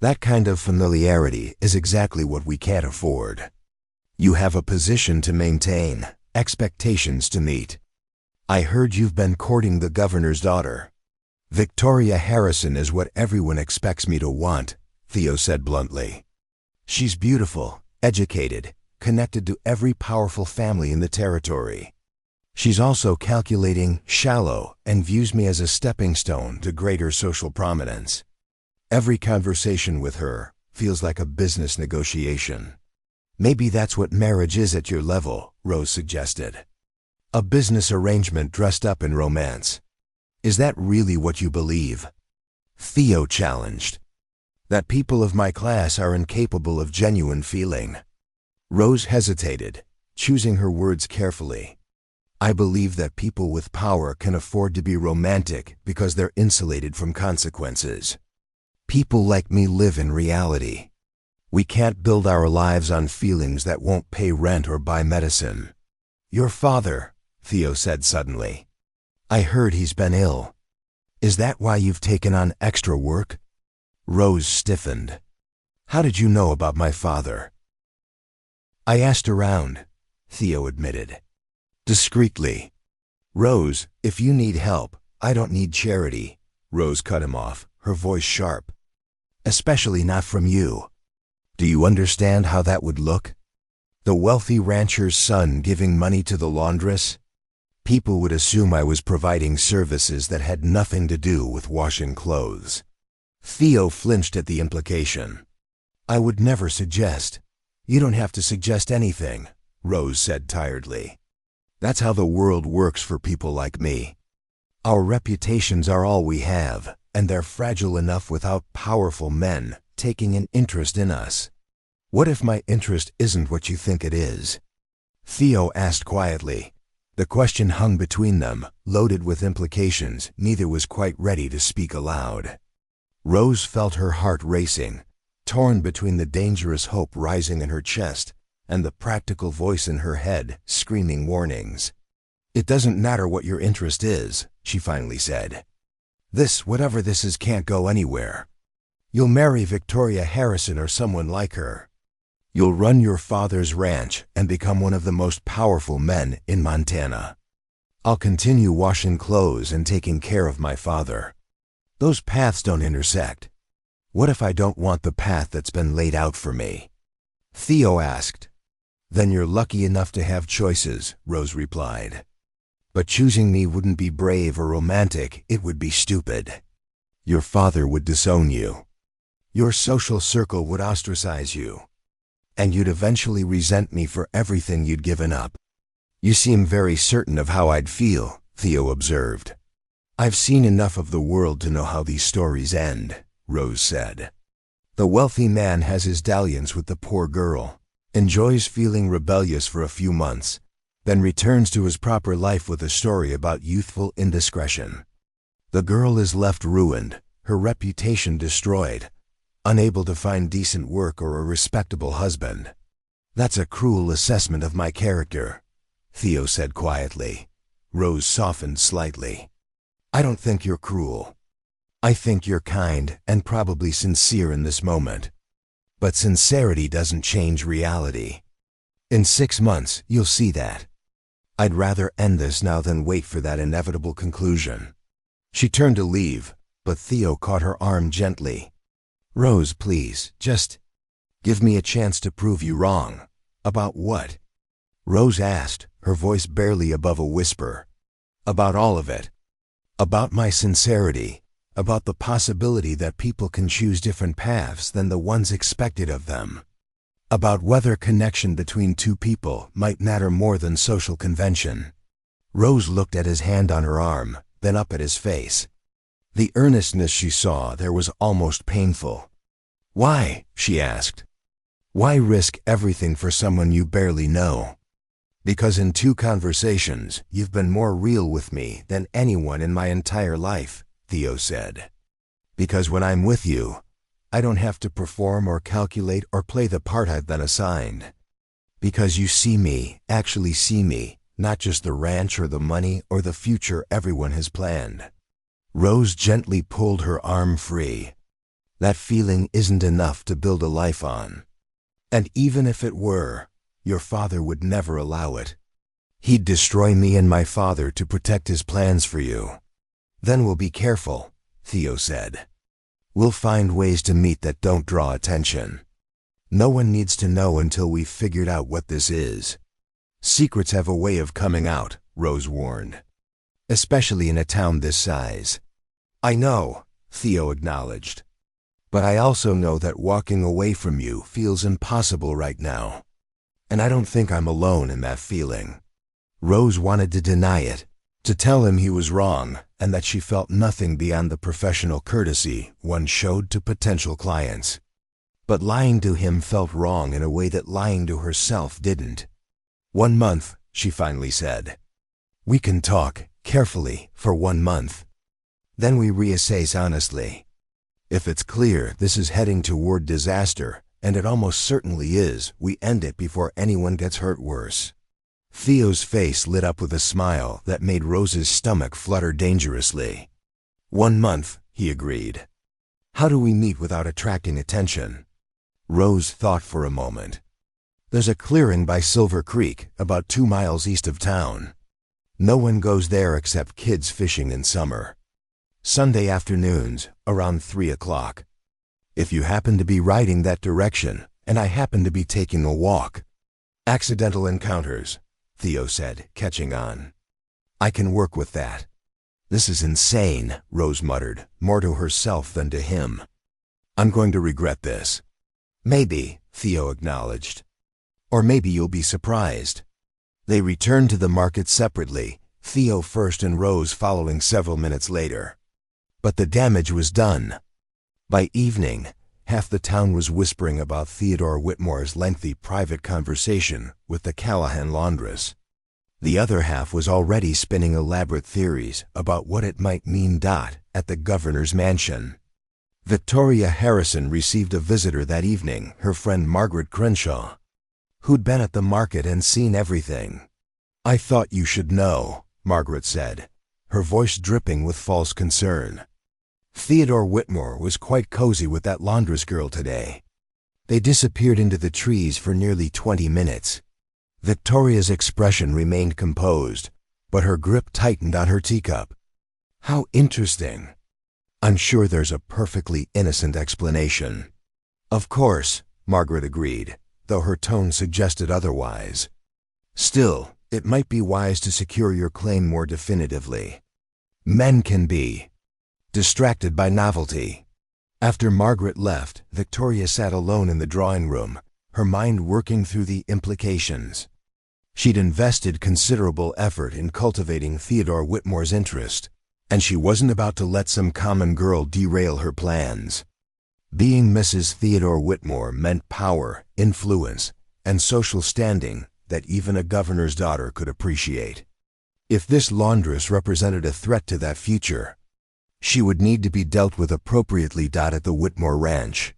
"That kind of familiarity is exactly what we can't afford. You have a position to maintain, expectations to meet. I heard you've been courting the governor's daughter." "Victoria Harrison is what everyone expects me to want," Theo said bluntly. "She's beautiful, educated, connected to every powerful family in the territory. She's also calculating, shallow, and views me as a stepping stone to greater social prominence. Every conversation with her feels like a business negotiation." "Maybe that's what marriage is at your level," Rose suggested. "A business arrangement dressed up in romance. Is that really what you believe?" Theo challenged. "That people of my class are incapable of genuine feeling." Rose hesitated, choosing her words carefully. "I believe that people with power can afford to be romantic because they're insulated from consequences. People like me live in reality. We can't build our lives on feelings that won't pay rent or buy medicine." "Your father," Theo said suddenly. "I heard he's been ill. Is that why you've taken on extra work?" Rose stiffened. "How did you know about my father?" "I asked around," Theo admitted. Discreetly. "Rose, if you need help, I don't need charity." Rose cut him off, her voice sharp. "Especially not from you. Do you understand how that would look? The wealthy rancher's son giving money to the laundress? People would assume I was providing services that had nothing to do with washing clothes." Theo flinched at the implication. "I would never suggest." "You don't have to suggest anything," Rose said tiredly. "That's how the world works for people like me. Our reputations are all we have, and they're fragile enough without powerful men taking an interest in us. What if my interest isn't what you think it is?" Theo asked quietly. The question hung between them, loaded with implications neither was quite ready to speak aloud. Rose felt her heart racing, torn between the dangerous hope rising in her chest and the practical voice in her head screaming warnings. "It doesn't matter what your interest is," she finally said. Whatever this is, can't go anywhere. You'll marry Victoria Harrison or someone like her. You'll run your father's ranch and become one of the most powerful men in Montana. I'll continue washing clothes and taking care of my father. Those paths don't intersect. What if I don't want the path that's been laid out for me?" Theo asked. "Then you're lucky enough to have choices," Rose replied. "But choosing me wouldn't be brave or romantic, it would be stupid. Your father would disown you. Your social circle would ostracize you. And you'd eventually resent me for everything you'd given up." "You seem very certain of how I'd feel," Theo observed. "I've seen enough of the world to know how these stories end," Rose said. "The wealthy man has his dalliance with the poor girl, enjoys feeling rebellious for a few months, then returns to his proper life with a story about youthful indiscretion. The girl is left ruined, her reputation destroyed, unable to find decent work or a respectable husband. That's a cruel assessment of my character," Theo said quietly. Rose softened slightly. "I don't think you're cruel. I think you're kind and probably sincere in this moment. But sincerity doesn't change reality. In 6 months, you'll see that. I'd rather end this now than wait for that inevitable conclusion." She turned to leave, but Theo caught her arm gently. "Rose, please, just..." Give me a chance to prove you wrong. About what? Rose asked, her voice barely above a whisper. About all of it. About my sincerity. About the possibility that people can choose different paths than the ones expected of them. About whether connection between two people might matter more than social convention. Rose looked at his hand on her arm, then up at his face. The earnestness she saw there was almost painful. Why? She asked. Why risk everything for someone you barely know? Because in 2 conversations, you've been more real with me than anyone in my entire life, Theo said. Because when I'm with you, I don't have to perform or calculate or play the part I've been assigned. Because you see me, actually see me, not just the ranch or the money or the future everyone has planned. Rose gently pulled her arm free. That feeling isn't enough to build a life on. And even if it were, your father would never allow it. He'd destroy me and my father to protect his plans for you. Then we'll be careful, Theo said. We'll find ways to meet that don't draw attention. No one needs to know until we've figured out what this is. Secrets have a way of coming out, Rose warned. Especially in a town this size. I know, Theo acknowledged. But I also know that walking away from you feels impossible right now. And I don't think I'm alone in that feeling. Rose wanted to deny it, to tell him he was wrong, and that she felt nothing beyond the professional courtesy one showed to potential clients. But lying to him felt wrong in a way that lying to herself didn't. 1 month, she finally said. We can talk, carefully, for 1 month. Then we reassess honestly. If it's clear this is heading toward disaster, and it almost certainly is, we end it before anyone gets hurt worse. Theo's face lit up with a smile that made Rose's stomach flutter dangerously. 1 month, he agreed. How do we meet without attracting attention? Rose thought for a moment. There's a clearing by Silver Creek, about 2 miles east of town. No one goes there except kids fishing in summer. Sunday afternoons, around 3 o'clock. If you happen to be riding that direction, and I happen to be taking a walk. Accidental encounters, Theo said, catching on. I can work with that. This is insane, Rose muttered, more to herself than to him. I'm going to regret this. Maybe, Theo acknowledged. Or maybe you'll be surprised. They returned to the market separately, Theo first and Rose following several minutes later. But the damage was done. By evening, half the town was whispering about Theodore Whitmore's lengthy private conversation with the Callahan laundress. The other half was already spinning elaborate theories about what it might mean. At the governor's mansion. Victoria Harrison received a visitor that evening, her friend Margaret Crenshaw, who'd been at the market and seen everything. I thought you should know, Margaret said, her voice dripping with false concern. Theodore Whitmore was quite cozy with that laundress girl today. They disappeared into the trees for nearly 20 minutes. Victoria's expression remained composed, but her grip tightened on her teacup. How interesting. I'm sure there's a perfectly innocent explanation. Of course, Margaret agreed, though her tone suggested otherwise. Still, it might be wise to secure your claim more definitively. Men can be distracted by novelty. After Margaret left, Victoria sat alone in the drawing room, her mind working through the implications. She'd invested considerable effort in cultivating Theodore Whitmore's interest, and she wasn't about to let some common girl derail her plans. Being Mrs. Theodore Whitmore meant power, influence, and social standing that even a governor's daughter could appreciate. If this laundress represented a threat to that future, she would need to be dealt with appropriately. At the Whitmore Ranch,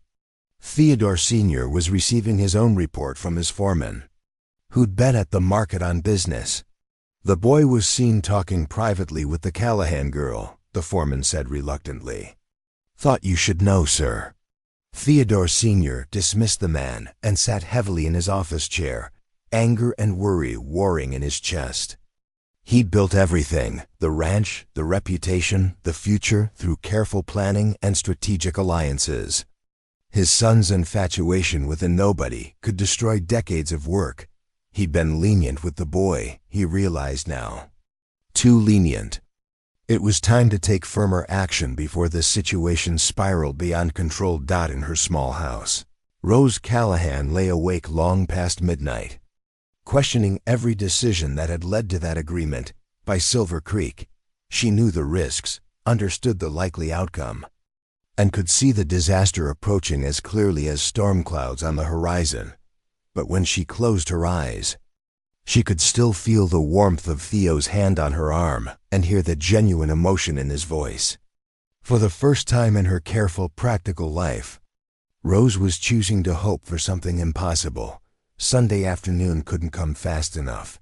Theodore Sr. was receiving his own report from his foreman, who'd been at the market on business. The boy was seen talking privately with the Callahan girl, the foreman said reluctantly. Thought you should know, sir. Theodore Sr. dismissed the man and sat heavily in his office chair, anger and worry warring in his chest. He'd built everything, the ranch, the reputation, the future, through careful planning and strategic alliances. His son's infatuation with a nobody could destroy decades of work. He'd been lenient with the boy, he realized now. Too lenient. It was time to take firmer action before this situation spiraled beyond control. In her small house, Rose Callahan lay awake long past midnight, questioning every decision that had led to that agreement. By Silver Creek, she knew the risks, understood the likely outcome, and could see the disaster approaching as clearly as storm clouds on the horizon. But when she closed her eyes, she could still feel the warmth of Theo's hand on her arm and hear the genuine emotion in his voice. For the first time in her careful, practical life, Rose was choosing to hope for something impossible. Sunday afternoon couldn't come fast enough,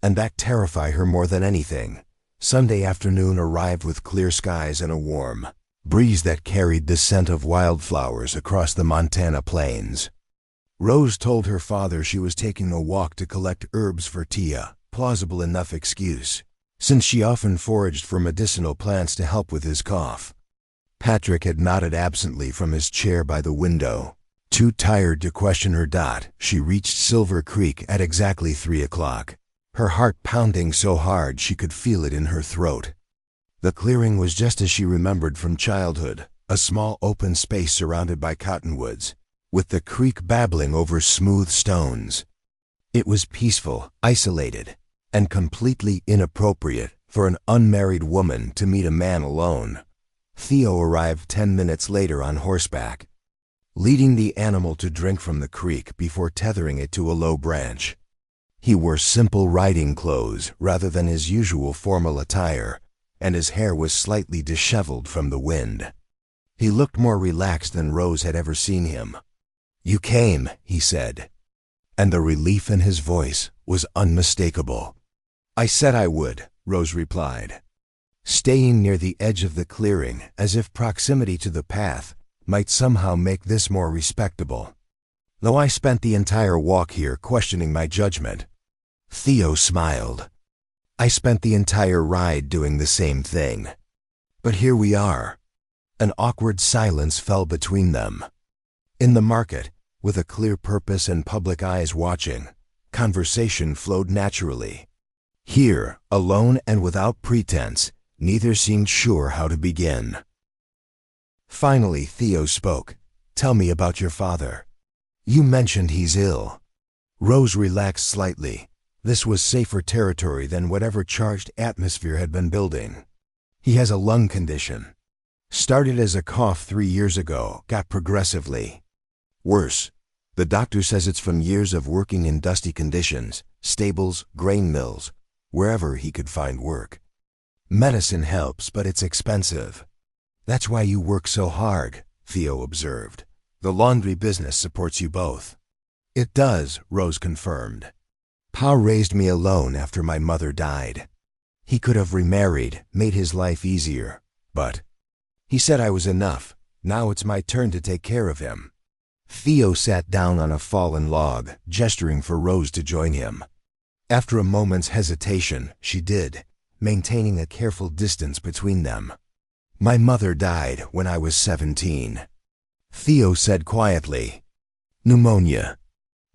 and that terrified her more than anything. Sunday afternoon arrived with clear skies and a warm breeze that carried the scent of wildflowers across the Montana plains. Rose told her father she was taking a walk to collect herbs for Tia, plausible enough excuse, since she often foraged for medicinal plants to help with his cough. Patrick had nodded absently from his chair by the window. Too tired to question her. She reached Silver Creek at exactly 3 o'clock, her heart pounding so hard she could feel it in her throat. The clearing was just as she remembered from childhood, a small open space surrounded by cottonwoods, with the creek babbling over smooth stones. It was peaceful, isolated, and completely inappropriate for an unmarried woman to meet a man alone. Theo arrived 10 minutes later on horseback, leading the animal to drink from the creek before tethering it to a low branch. He wore simple riding clothes rather than his usual formal attire, and his hair was slightly disheveled from the wind. He looked more relaxed than Rose had ever seen him. "You came," he said, and the relief in his voice was unmistakable. "I said I would," Rose replied, staying near the edge of the clearing as if proximity to the path might somehow make this more respectable. "Though I spent the entire walk here questioning my judgment." Theo smiled. "I spent the entire ride doing the same thing. But here we are." An awkward silence fell between them. In the market, with a clear purpose and public eyes watching, conversation flowed naturally. Here, alone and without pretense, neither seemed sure how to begin. Finally, Theo spoke. "Tell me about your father. You mentioned he's ill." Rose relaxed slightly. This was safer territory than whatever charged atmosphere had been building. "He has a lung condition. Started as a cough 3 years ago, got progressively worse. The doctor says it's from years of working in dusty conditions, stables, grain mills, wherever he could find work. Medicine helps, but it's expensive. That's why you work so hard," Theo observed. "The laundry business supports you both." "It does," Rose confirmed. "Pa raised me alone after my mother died. He could have remarried, made his life easier, but he said I was enough. Now it's my turn to take care of him." Theo sat down on a fallen log, gesturing for Rose to join him. After a moment's hesitation, she did, maintaining a careful distance between them. "My mother died when I was 17. Theo said quietly. "Pneumonia.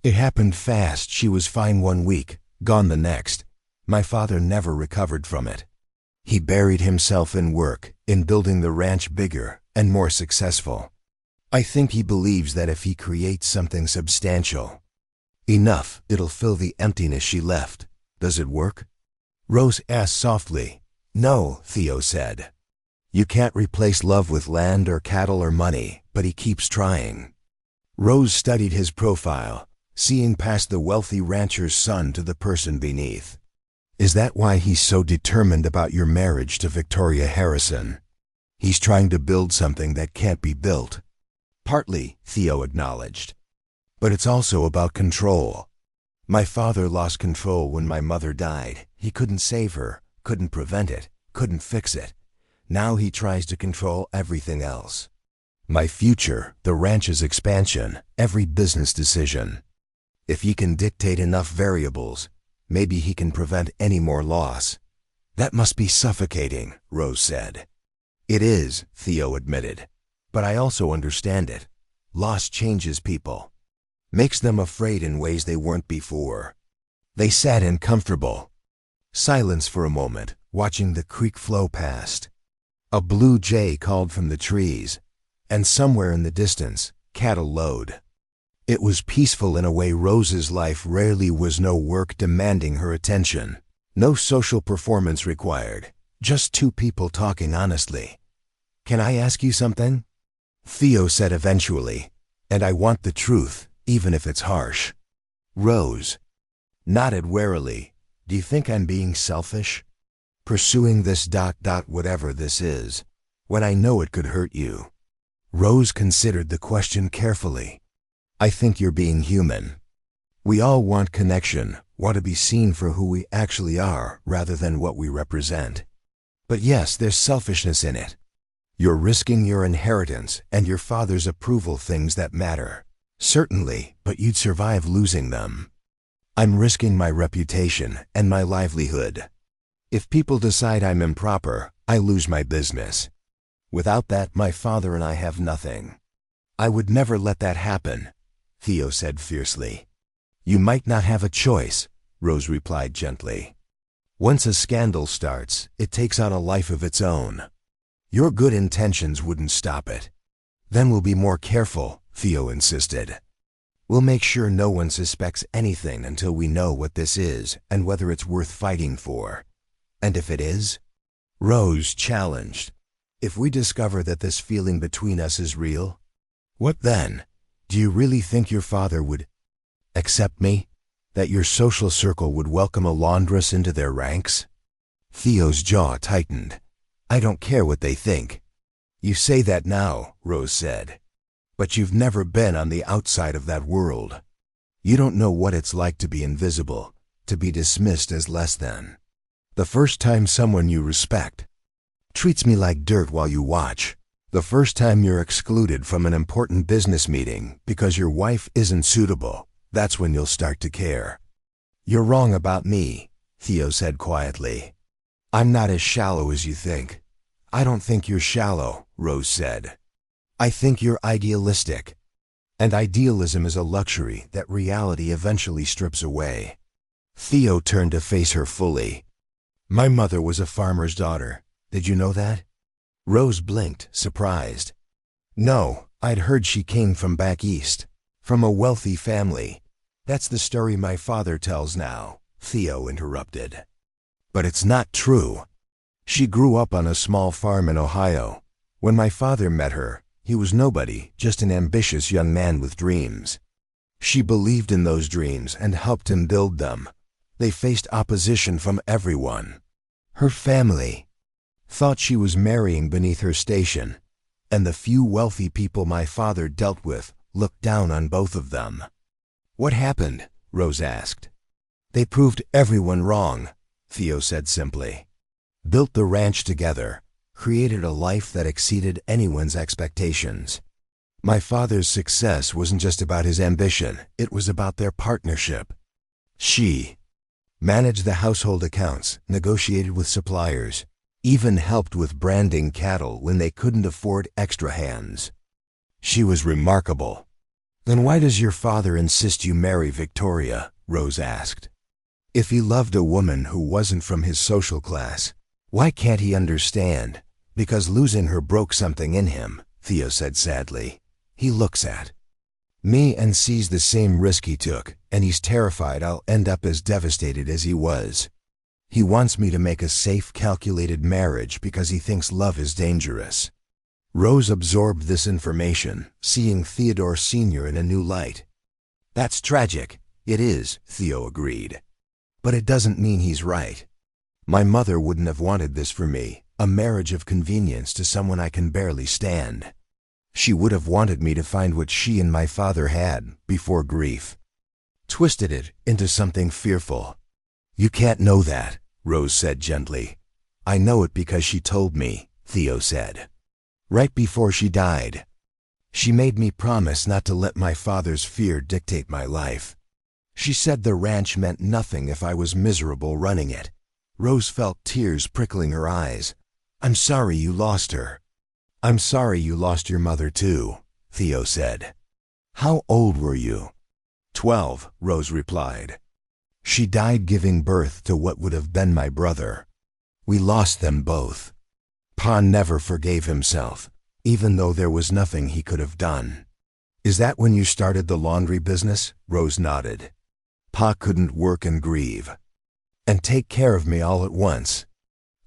It happened fast. She was fine 1 week, gone the next. My father never recovered from it. He buried himself in work, in building the ranch bigger and more successful. I think he believes that if he creates something substantial enough, it'll fill the emptiness she left. Does it work?" Rose asked softly. "No," Theo said. "You can't replace love with land or cattle or money, but he keeps trying." Rose studied his profile, seeing past the wealthy rancher's son to the person beneath. "Is that why he's so determined about your marriage to Victoria Harrison? He's trying to build something that can't be built." "Partly," Theo acknowledged. "But it's also about control. My father lost control when my mother died. He couldn't save her, couldn't prevent it, couldn't fix it. Now he tries to control everything else. My future, the ranch's expansion, every business decision. If he can dictate enough variables, maybe he can prevent any more loss." "That must be suffocating," Rose said. "It is," Theo admitted. "But I also understand it. Loss changes people. Makes them afraid in ways they weren't before. They sat in comfortable silence for a moment, watching the creek flow past. A blue jay called from the trees, and somewhere in the distance, cattle lowed. It was peaceful in a way Rose's life rarely was. No work demanding her attention. No social performance required. Just two people talking honestly. "Can I ask you something?" Theo said eventually. "And I want the truth, even if it's harsh." Rose nodded warily. "Do you think I'm being selfish? Pursuing this whatever this is, when I know it could hurt you?" Rose considered the question carefully. "I think you're being human. We all want connection, want to be seen for who we actually are rather than what we represent. But yes, there's selfishness in it. You're risking your inheritance and your father's approval, things that matter. Certainly, but you'd survive losing them. I'm risking my reputation and my livelihood. If people decide I'm improper, I lose my business. Without that, my father and I have nothing." "I would never let that happen," Theo said fiercely. "You might not have a choice," Rose replied gently. "Once a scandal starts, it takes on a life of its own. Your good intentions wouldn't stop it." "Then we'll be more careful," Theo insisted. "We'll make sure no one suspects anything until we know what this is and whether it's worth fighting for." "And if it is?" Rose challenged. "If we discover that this feeling between us is real, what then? Do you really think your father would accept me? That your social circle would welcome a laundress into their ranks?" Theo's jaw tightened. "I don't care what they think." "You say that now," Rose said. "But you've never been on the outside of that world. You don't know what it's like to be invisible, to be dismissed as less than. The first time someone you respect treats me like dirt while you watch. The first time you're excluded from an important business meeting because your wife isn't suitable, that's when you'll start to care." "You're wrong about me," Theo said quietly. "I'm not as shallow as you think." "I don't think you're shallow," Rose said. "I think you're idealistic. And idealism is a luxury that reality eventually strips away." Theo turned to face her fully. "My mother was a farmer's daughter. Did you know that?" Rose blinked, surprised. "No, I'd heard she came from back east, from a wealthy family. That's the story my father tells now," Theo interrupted. "But it's not true. She grew up on a small farm in Ohio. When my father met her, he was nobody, just an ambitious young man with dreams. She believed in those dreams and helped him build them. They faced opposition from everyone. Her family thought she was marrying beneath her station, and the few wealthy people my father dealt with looked down on both of them." "What happened?" Rose asked. "They proved everyone wrong," Theo said simply. "Built the ranch together, created a life that exceeded anyone's expectations. My father's success wasn't just about his ambition, it was about their partnership. She managed the household accounts, negotiated with suppliers, even helped with branding cattle when they couldn't afford extra hands. She was remarkable." "Then why does your father insist you marry Victoria?" Rose asked. "If he loved a woman who wasn't from his social class, why can't he understand? Because losing her broke something in him," Theo said sadly. "He looks at me and sees the same risk he took, and he's terrified I'll end up as devastated as he was. He wants me to make a safe, calculated marriage because he thinks love is dangerous." Rose absorbed this information, seeing Theodore Sr. in a new light. "That's tragic." "It is," Theo agreed. "But it doesn't mean he's right. My mother wouldn't have wanted this for me, a marriage of convenience to someone I can barely stand. She would have wanted me to find what she and my father had before grief. Twisted it into something fearful." "You can't know that," Rose said gently. "I know it because she told me," Theo said. "Right before she died. She made me promise not to let my father's fear dictate my life. She said the ranch meant nothing if I was miserable running it." Rose felt tears prickling her eyes. "I'm sorry you lost her." "I'm sorry you lost your mother too," Theo said. How old were you? 12, Rose replied. She died giving birth to what would have been my brother. We lost them both. Pa never forgave himself, even though there was nothing he could have done. Is that when you started the laundry business? Rose nodded. Pa couldn't work and grieve and take care of me all at once.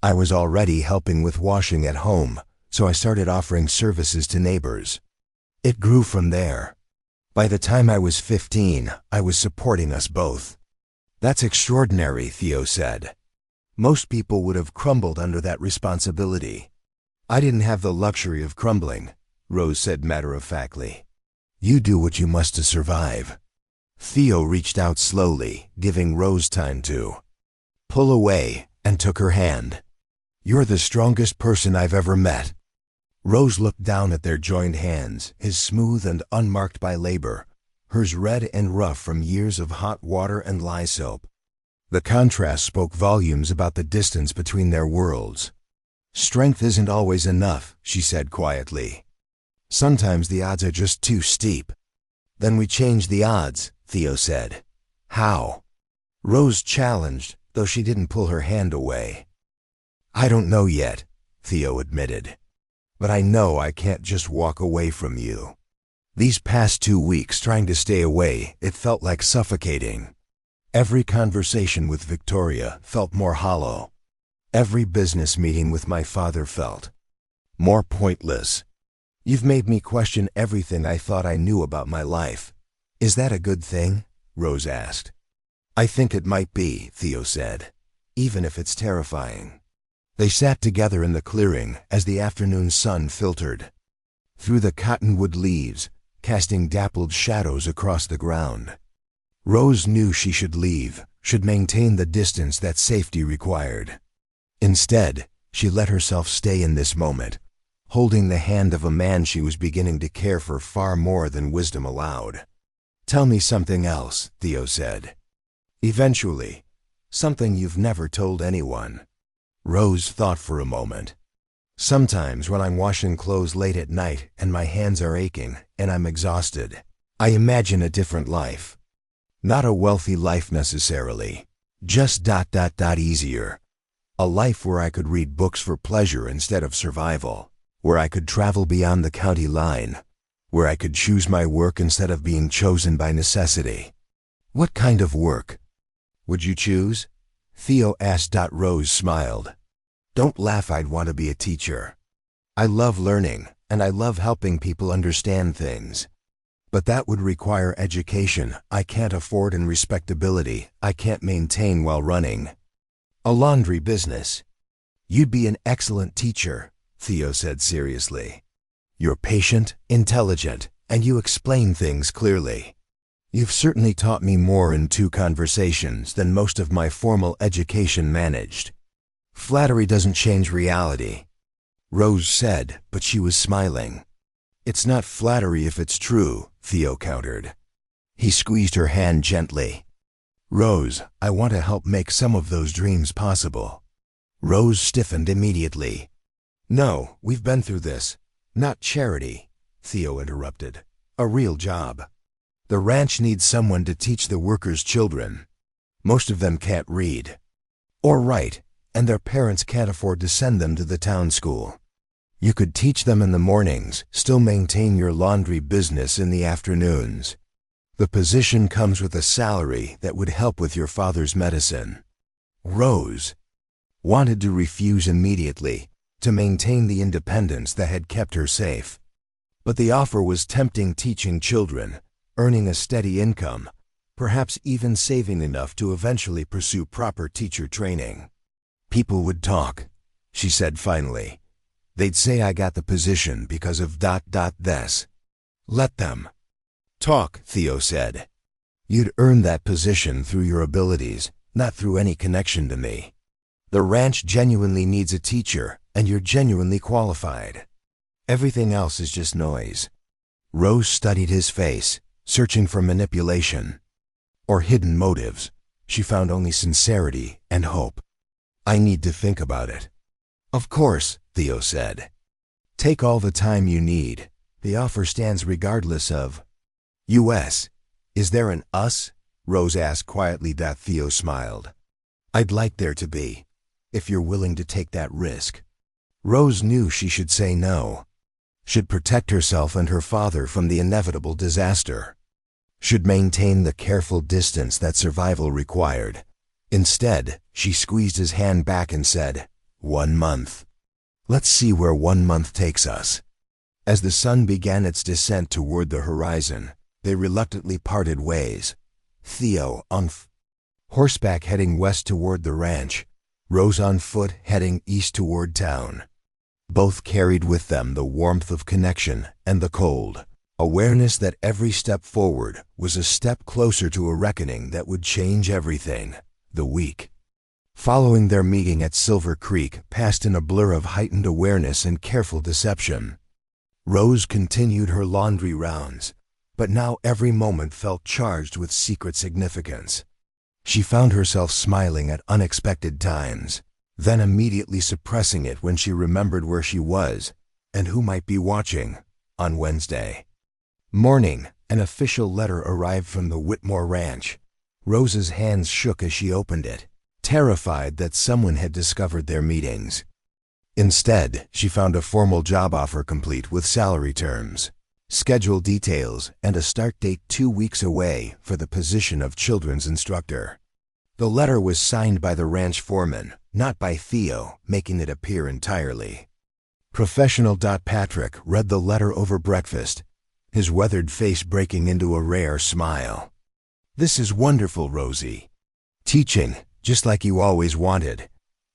I was already helping with washing at home, so I started offering services to neighbors. It grew from there. By the time I was 15, I was supporting us both. That's extraordinary, Theo said. Most people would have crumbled under that responsibility. I didn't have the luxury of crumbling, Rose said matter-of-factly. You do what you must to survive. Theo reached out slowly, giving Rose time to pull away, and took her hand. You're the strongest person I've ever met. Rose looked down at their joined hands, his smooth and unmarked by labor, hers red and rough from years of hot water and lye soap. The contrast spoke volumes about the distance between their worlds. Strength isn't always enough, she said quietly. Sometimes the odds are just too steep. Then we change the odds, Theo said. How? Rose challenged, though she didn't pull her hand away. I don't know yet, Theo admitted. But I know I can't just walk away from you. These past 2 weeks trying to stay away, it felt like suffocating. Every conversation with Victoria felt more hollow. Every business meeting with my father felt more pointless. You've made me question everything I thought I knew about my life. Is that a good thing? Rose asked. I think it might be, Theo said, even if it's terrifying. They sat together in the clearing as the afternoon sun filtered through the cottonwood leaves, casting dappled shadows across the ground. Rose knew she should leave, should maintain the distance that safety required. Instead, she let herself stay in this moment, holding the hand of a man she was beginning to care for far more than wisdom allowed. Tell me something else, Theo said. Eventually, something you've never told anyone. Rose thought for a moment. Sometimes when I'm washing clothes late at night and my hands are aching and I'm exhausted, I imagine a different life. Not a wealthy life necessarily, just easier. A life where I could read books for pleasure instead of survival, where I could travel beyond the county line, where I could choose my work instead of being chosen by necessity. What kind of work would you choose? Theo asked. Rose smiled. Don't laugh, I'd want to be a teacher. I love learning, and I love helping people understand things. But that would require education I can't afford and respectability I can't maintain while running a laundry business. You'd be an excellent teacher, Theo said seriously. You're patient, intelligent, and you explain things clearly. You've certainly taught me more in 2 conversations than most of my formal education managed. Flattery doesn't change reality, Rose said, but she was smiling. It's not flattery if it's true, Theo countered. He squeezed her hand gently. Rose, I want to help make some of those dreams possible. Rose stiffened immediately. No, we've been through this. Not charity, Theo interrupted. A real job. The ranch needs someone to teach the workers' children. Most of them can't read or write, and their parents can't afford to send them to the town school. You could teach them in the mornings, still maintain your laundry business in the afternoons. The position comes with a salary that would help with your father's medicine. Rose wanted to refuse immediately, to maintain the independence that had kept her safe. But the offer was tempting, teaching children, earning a steady income, perhaps even saving enough to eventually pursue proper teacher training. People would talk, she said finally. They'd say I got the position because of this. Let them talk, Theo said. You'd earn that position through your abilities, not through any connection to me. The ranch genuinely needs a teacher, and you're genuinely qualified. Everything else is just noise. Rose studied his face, searching for manipulation or hidden motives. She found only sincerity and hope. I need to think about it. Of course, Theo said. Take all the time you need. The offer stands regardless of U.S. Is there an us? Rose asked quietly. Theo smiled. I'd like there to be, if you're willing to take that risk. Rose knew she should say no. Should protect herself and her father from the inevitable disaster. Should maintain the careful distance that survival required. Instead, she squeezed his hand back and said, 1 month. Let's see where 1 month takes us. As the sun began its descent toward the horizon, they reluctantly parted ways. Theo on horseback heading west toward the ranch, Rose on foot heading east toward town. Both carried with them the warmth of connection and the cold awareness that every step forward was a step closer to a reckoning that would change everything. The week following their meeting at Silver Creek passed in a blur of heightened awareness and careful deception. Rose continued her laundry rounds, but now every moment felt charged with secret significance. She found herself smiling at unexpected times, then immediately suppressing it when she remembered where she was and who might be watching. On Wednesday morning, an official letter arrived from the Whitmore Ranch. Rose's hands shook as she opened it, terrified that someone had discovered their meetings. Instead, she found a formal job offer complete with salary terms, schedule details, and a start date 2 weeks away for the position of children's instructor. The letter was signed by the ranch foreman, not by Theo, making it appear entirely professional. Patrick read the letter over breakfast, his weathered face breaking into a rare smile. This is wonderful, Rosie. Teaching, just like you always wanted.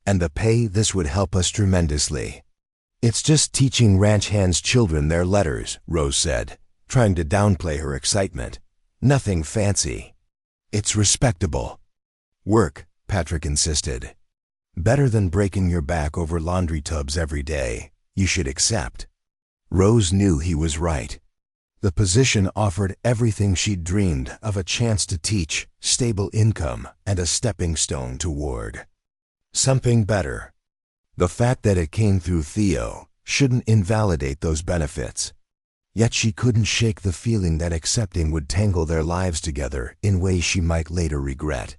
And the pay, this would help us tremendously. It's just teaching ranch hands' children their letters, Rose said, trying to downplay her excitement. Nothing fancy. It's respectable work, Patrick insisted. Better than breaking your back over laundry tubs every day. You should accept. Rose knew he was right. The position offered everything she'd dreamed of: a chance to teach, stable income, and a stepping stone toward something better. The fact that it came through Theo shouldn't invalidate those benefits. Yet she couldn't shake the feeling that accepting would tangle their lives together in ways she might later regret.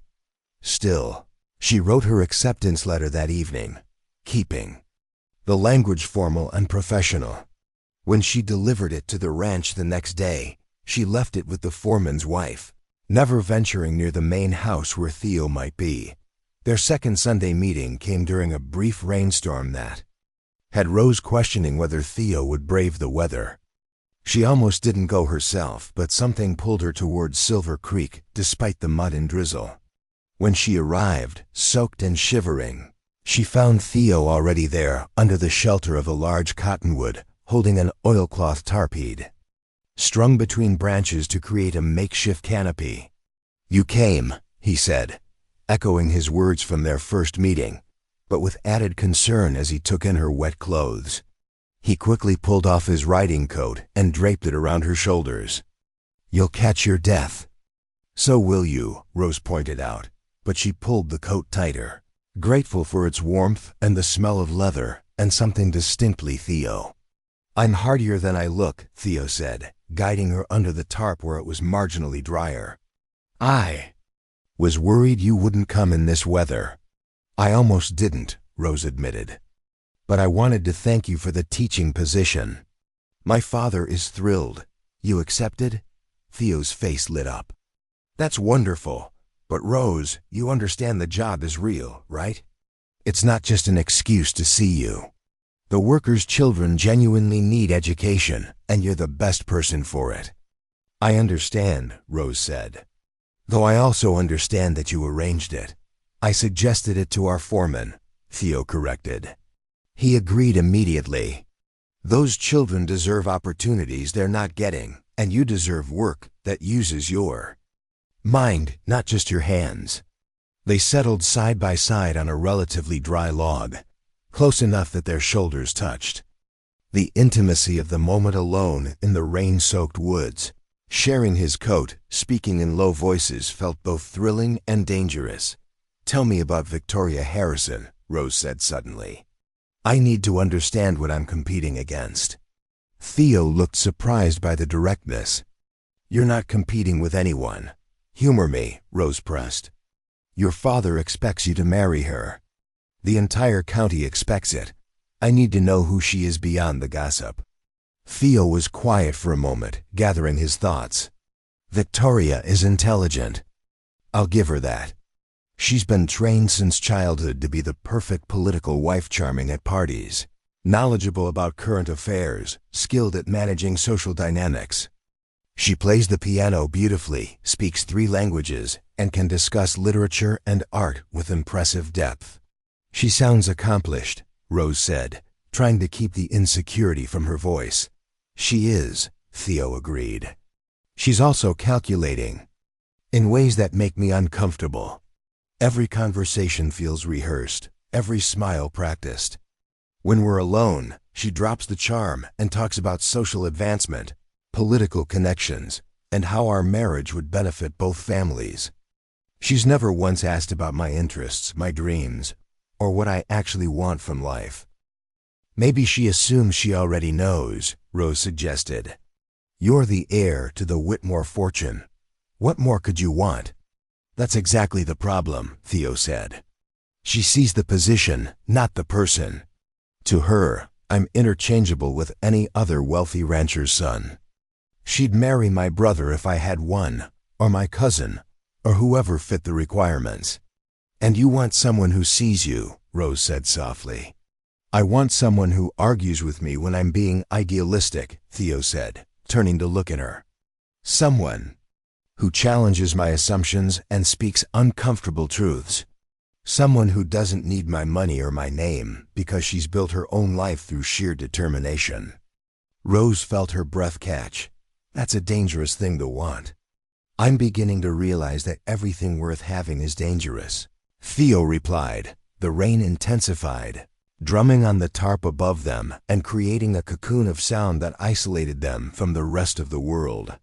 Still, she wrote her acceptance letter that evening, keeping the language formal and professional. When she delivered it to the ranch the next day, she left it with the foreman's wife, never venturing near the main house where Theo might be. Their second Sunday meeting came during a brief rainstorm that had Rose questioning whether Theo would brave the weather. She almost didn't go herself, but something pulled her towards Silver Creek despite the mud and drizzle. When she arrived, soaked and shivering, she found Theo already there under the shelter of a large cottonwood, holding an oilcloth tarp he'd strung between branches to create a makeshift canopy. You came, he said, echoing his words from their first meeting, but with added concern as he took in her wet clothes. He quickly pulled off his riding coat and draped it around her shoulders. You'll catch your death. So will you, Rose pointed out, but she pulled the coat tighter, grateful for its warmth and the smell of leather and something distinctly Theo. I'm hardier than I look, Theo said, guiding her under the tarp where it was marginally drier. I was worried you wouldn't come in this weather. I almost didn't, Rose admitted. But I wanted to thank you for the teaching position. My father is thrilled. You accepted? Theo's face lit up. That's wonderful. But Rose, you understand the job is real, right? It's not just an excuse to see you. The workers' children genuinely need education, and you're the best person for it. I understand, Rose said. Though I also understand that you arranged it. I suggested it to our foreman, Theo corrected. He agreed immediately. Those children deserve opportunities they're not getting, and you deserve work that uses your mind, not just your hands. They settled side by side on a relatively dry log, close enough that their shoulders touched. The intimacy of the moment alone in the rain-soaked woods, sharing his coat, speaking in low voices, felt both thrilling and dangerous. Tell me about Victoria Harrison, Rose said suddenly. I need to understand what I'm competing against. Theo looked surprised by the directness. You're not competing with anyone. Humor me, Rose pressed. Your father expects you to marry her. The entire county expects it. I need to know who she is beyond the gossip. Theo was quiet for a moment, gathering his thoughts. Victoria is intelligent. I'll give her that. She's been trained since childhood to be the perfect political wife, charming at parties, knowledgeable about current affairs, skilled at managing social dynamics. She plays the piano beautifully, speaks 3 languages, and can discuss literature and art with impressive depth. She sounds accomplished, Rose said, trying to keep the insecurity from her voice. She is, Theo agreed. She's also calculating, in ways that make me uncomfortable. Every conversation feels rehearsed, every smile practiced. When we're alone, she drops the charm and talks about social advancement, political connections, and how our marriage would benefit both families. She's never once asked about my interests, my dreams, or what I actually want from life. Maybe she assumes she already knows, Rose suggested. You're the heir to the Whitmore fortune. What more could you want? That's exactly the problem, Theo said. She sees the position, not the person. To her, I'm interchangeable with any other wealthy rancher's son. She'd marry my brother if I had one, or my cousin, or whoever fit the requirements. And you want someone who sees you, Rose said softly. I want someone who argues with me when I'm being idealistic, Theo said, turning to look at her. Someone who challenges my assumptions and speaks uncomfortable truths. Someone who doesn't need my money or my name because she's built her own life through sheer determination. Rose felt her breath catch. That's a dangerous thing to want. I'm beginning to realize that everything worth having is dangerous. Theo replied. The rain intensified, drumming on the tarp above them and creating a cocoon of sound that isolated them from the rest of the world.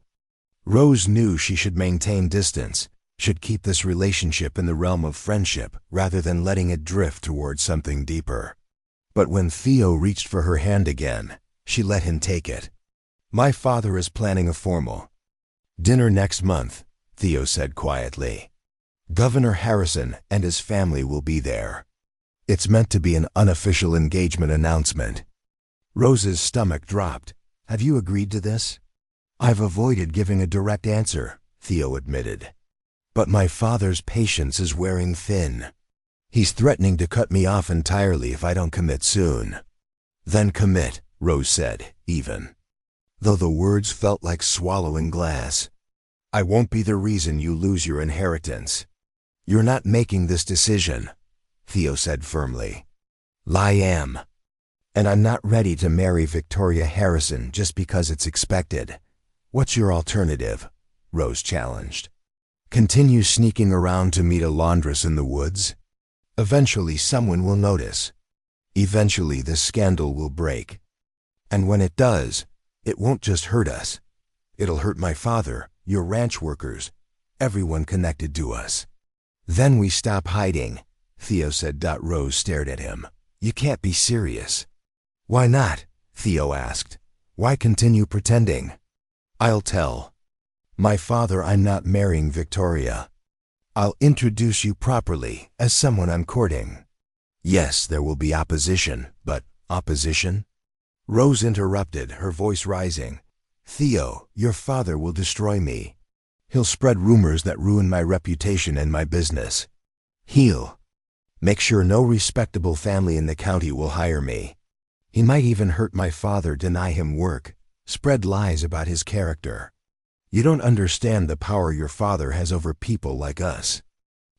Rose knew she should maintain distance, should keep this relationship in the realm of friendship rather than letting it drift towards something deeper. But when Theo reached for her hand again, she let him take it. My father is planning a formal dinner next month, Theo said quietly. Governor Harrison and his family will be there. It's meant to be an unofficial engagement announcement. Rose's stomach dropped. Have you agreed to this? I've avoided giving a direct answer, Theo admitted. But my father's patience is wearing thin. He's threatening to cut me off entirely if I don't commit soon. Then commit, Rose said, even, though the words felt like swallowing glass. I won't be the reason you lose your inheritance. You're not making this decision, Theo said firmly. I am. And I'm not ready to marry Victoria Harrison just because it's expected. What's your alternative? Rose challenged. Continue sneaking around to meet a laundress in the woods? Eventually someone will notice. Eventually this scandal will break. And when it does, it won't just hurt us. It'll hurt my father, your ranch workers, everyone connected to us. Then we stop hiding, Theo said. Rose stared at him. You can't be serious. Why not? Theo asked. Why continue pretending? I'll tell my father I'm not marrying Victoria. I'll introduce you properly as someone I'm courting. Yes, there will be opposition, but opposition? Rose interrupted, her voice rising. Theo, your father will destroy me. He'll spread rumors that ruin my reputation and my business. He'll make sure no respectable family in the county will hire me. He might even hurt my father, deny him work, spread lies about his character. You don't understand the power your father has over people like us.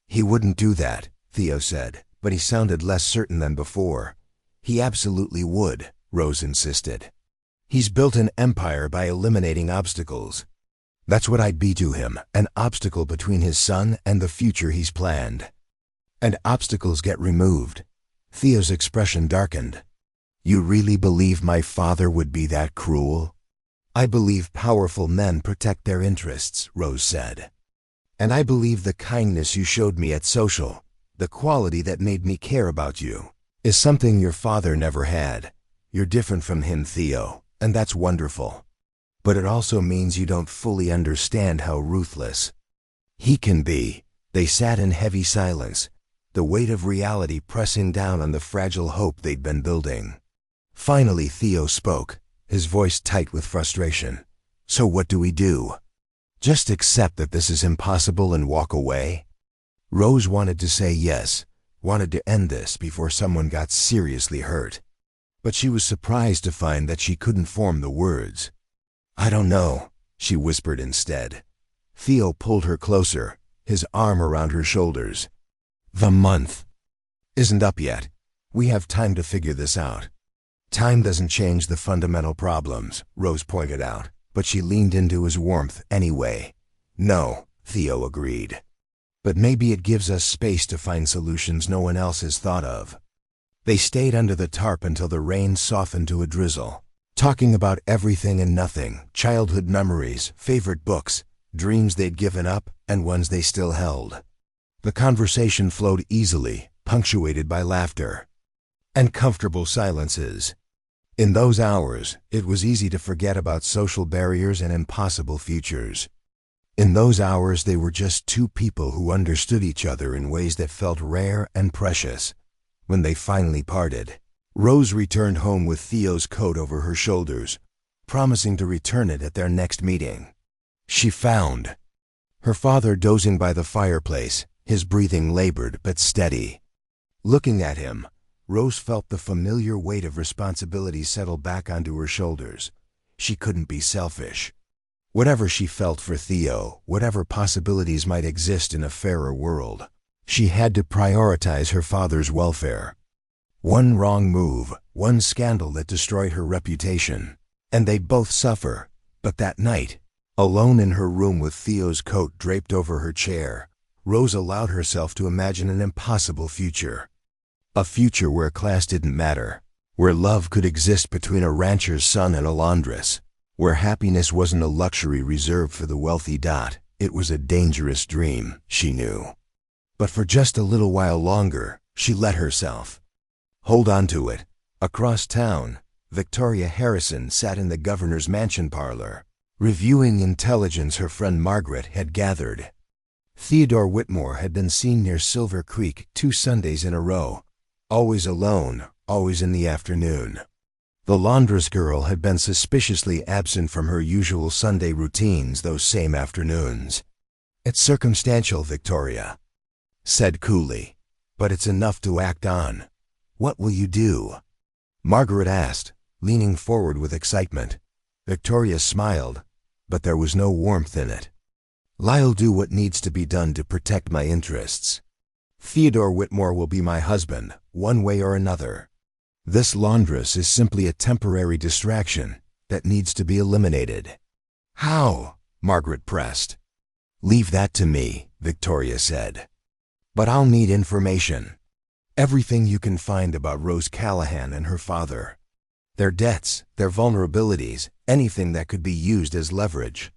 He wouldn't do that, Theo said, but he sounded less certain than before. He absolutely would, Rose insisted. He's built an empire by eliminating obstacles. That's what I'd be to him, an obstacle between his son and the future he's planned. And obstacles get removed. Theo's expression darkened. You really believe my father would be that cruel? I believe powerful men protect their interests, Rose said. And I believe the kindness you showed me at social, the quality that made me care about you, is something your father never had. You're different from him, Theo, and that's wonderful. but it also means you don't fully understand how ruthless he can be. They sat in heavy silence, the weight of reality pressing down on the fragile hope they'd been building. Finally, Theo spoke, his voice tight with frustration. "So what do we do? Just accept that this is impossible and walk away?" Rose wanted to say yes, wanted to end this before someone got seriously hurt. But she was surprised to find that she couldn't form the words. "I don't know," she whispered instead. Theo pulled her closer, his arm around her shoulders. "The month isn't up yet. We have time to figure this out." "Time doesn't change the fundamental problems," Rose pointed out, but she leaned into his warmth anyway. "No," Theo agreed. "But maybe it gives us space to find solutions no one else has thought of." They stayed under the tarp until the rain softened to a drizzle, talking about everything and nothing, childhood memories, favorite books, dreams they'd given up, and ones they still held. The conversation flowed easily, punctuated by laughter and comfortable silences. In those hours, it was easy to forget about social barriers and impossible futures. In those hours, they were just two people who understood each other in ways that felt rare and precious. When they finally parted, Rose returned home with Theo's coat over her shoulders, promising to return it at their next meeting. She found her father dozing by the fireplace, his breathing labored but steady. Looking at him, Rose felt the familiar weight of responsibility settle back onto her shoulders. She couldn't be selfish. Whatever she felt for Theo, whatever possibilities might exist in a fairer world, she had to prioritize her father's welfare. One wrong move, one scandal that destroyed her reputation, and they'd both suffer. But that night, alone in her room with Theo's coat draped over her chair, Rose allowed herself to imagine an impossible future. A future where class didn't matter, where love could exist between a rancher's son and a laundress, where happiness wasn't a luxury reserved for the wealthy. It was a dangerous dream, she knew. But for just a little while longer, she let herself hold on to it. Across town, Victoria Harrison sat in the governor's mansion parlor, reviewing intelligence her friend Margaret had gathered. Theodore Whitmore had been seen near Silver Creek 2 Sundays in a row, always alone, always in the afternoon. The laundress girl had been suspiciously absent from her usual Sunday routines those same afternoons. "It's circumstantial," Victoria said coolly, "but it's enough to act on. What will you do?" Margaret asked, leaning forward with excitement. Victoria smiled, but there was no warmth in it. "I'll do what needs to be done to protect my interests. Theodore Whitmore will be my husband, one way or another. This laundress is simply a temporary distraction that needs to be eliminated." "How?" Margaret pressed. "Leave that to me," Victoria said. "But I'll need information. Everything you can find about Rose Callahan and her father. Their debts, their vulnerabilities, anything that could be used as leverage."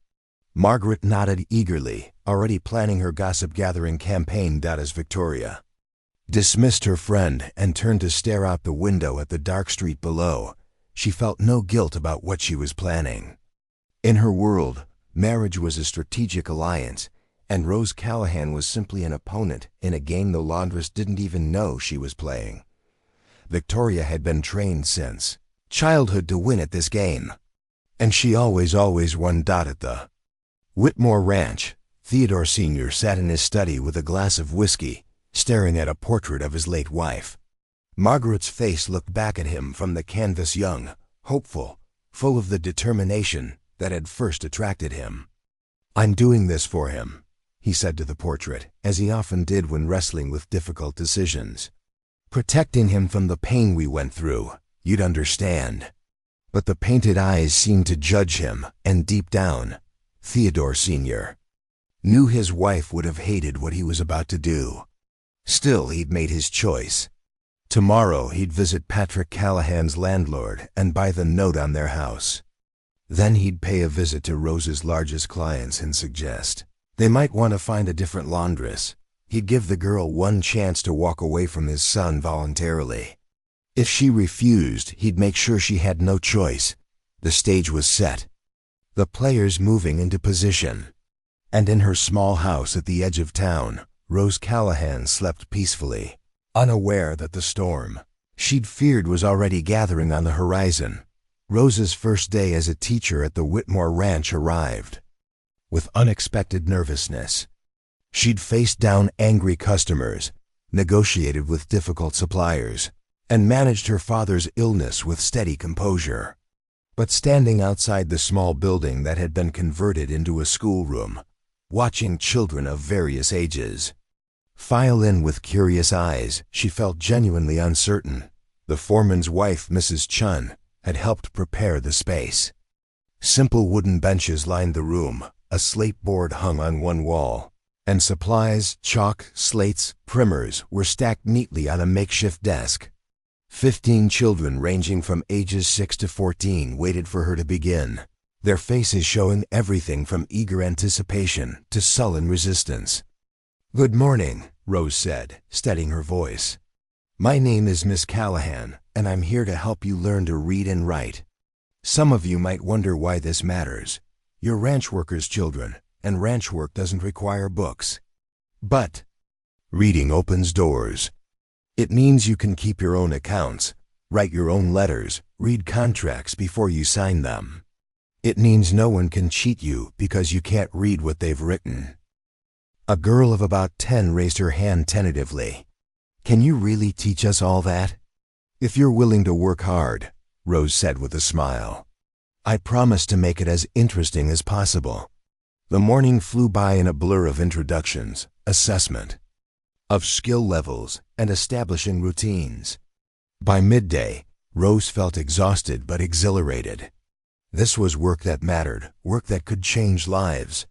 Margaret nodded eagerly, already planning her gossip-gathering campaign. As Victoria dismissed her friend and turned to stare out the window at the dark street below, she felt no guilt about what she was planning. In her world, marriage was a strategic alliance, and Rose Callahan was simply an opponent in a game the laundress didn't even know she was playing. Victoria had been trained since childhood to win at this game, and she always won. At the Whitmore Ranch, Theodore Sr. sat in his study with a glass of whiskey, staring at a portrait of his late wife. Margaret's face looked back at him from the canvas, young, hopeful, full of the determination that had first attracted him. "I'm doing this for him," he said to the portrait, as he often did when wrestling with difficult decisions. "Protecting him from the pain we went through, you'd understand." But the painted eyes seemed to judge him, and deep down, Theodore Sr. knew his wife would have hated what he was about to do. Still, he'd made his choice. Tomorrow he'd visit Patrick Callahan's landlord and buy the note on their house. Then he'd pay a visit to Rose's largest clients and suggest they might want to find a different laundress. He'd give the girl one chance to walk away from his son voluntarily. If she refused, he'd make sure she had no choice. The stage was set. the players moving into position. And in her small house at the edge of town, Rose Callahan slept peacefully, unaware that the storm she'd feared was already gathering on the horizon. Rose's first day as a teacher at the Whitmore Ranch arrived with unexpected nervousness. She'd faced down angry customers, negotiated with difficult suppliers, and managed her father's illness with steady composure. But standing outside the small building that had been converted into a schoolroom, watching children of various ages file in with curious eyes, she felt genuinely uncertain. The foreman's wife, Mrs. Chun, had helped prepare the space. Simple wooden benches lined the room, a slate board hung on one wall, and supplies, chalk, slates, primers were stacked neatly on a makeshift desk. 15 children ranging from ages 6 to 14 waited for her to begin, their faces showing everything from eager anticipation to sullen resistance. "Good morning," Rose said, steadying her voice. "My name is Miss Callahan, and I'm here to help you learn to read and write. Some of you might wonder why this matters. You're ranch workers' children, and ranch work doesn't require books. But reading opens doors. It means you can keep your own accounts, write your own letters, read contracts before you sign them. It means no one can cheat you because you can't read what they've written." A girl of about 10 raised her hand tentatively. "Can you really teach us all that?" "If you're willing to work hard," Rose said with a smile. "I promise to make it as interesting as possible." The morning flew by in a blur of introductions, assessment of skill levels, and establishing routines. By midday, Rose felt exhausted but exhilarated. This was work that mattered, work that could change lives.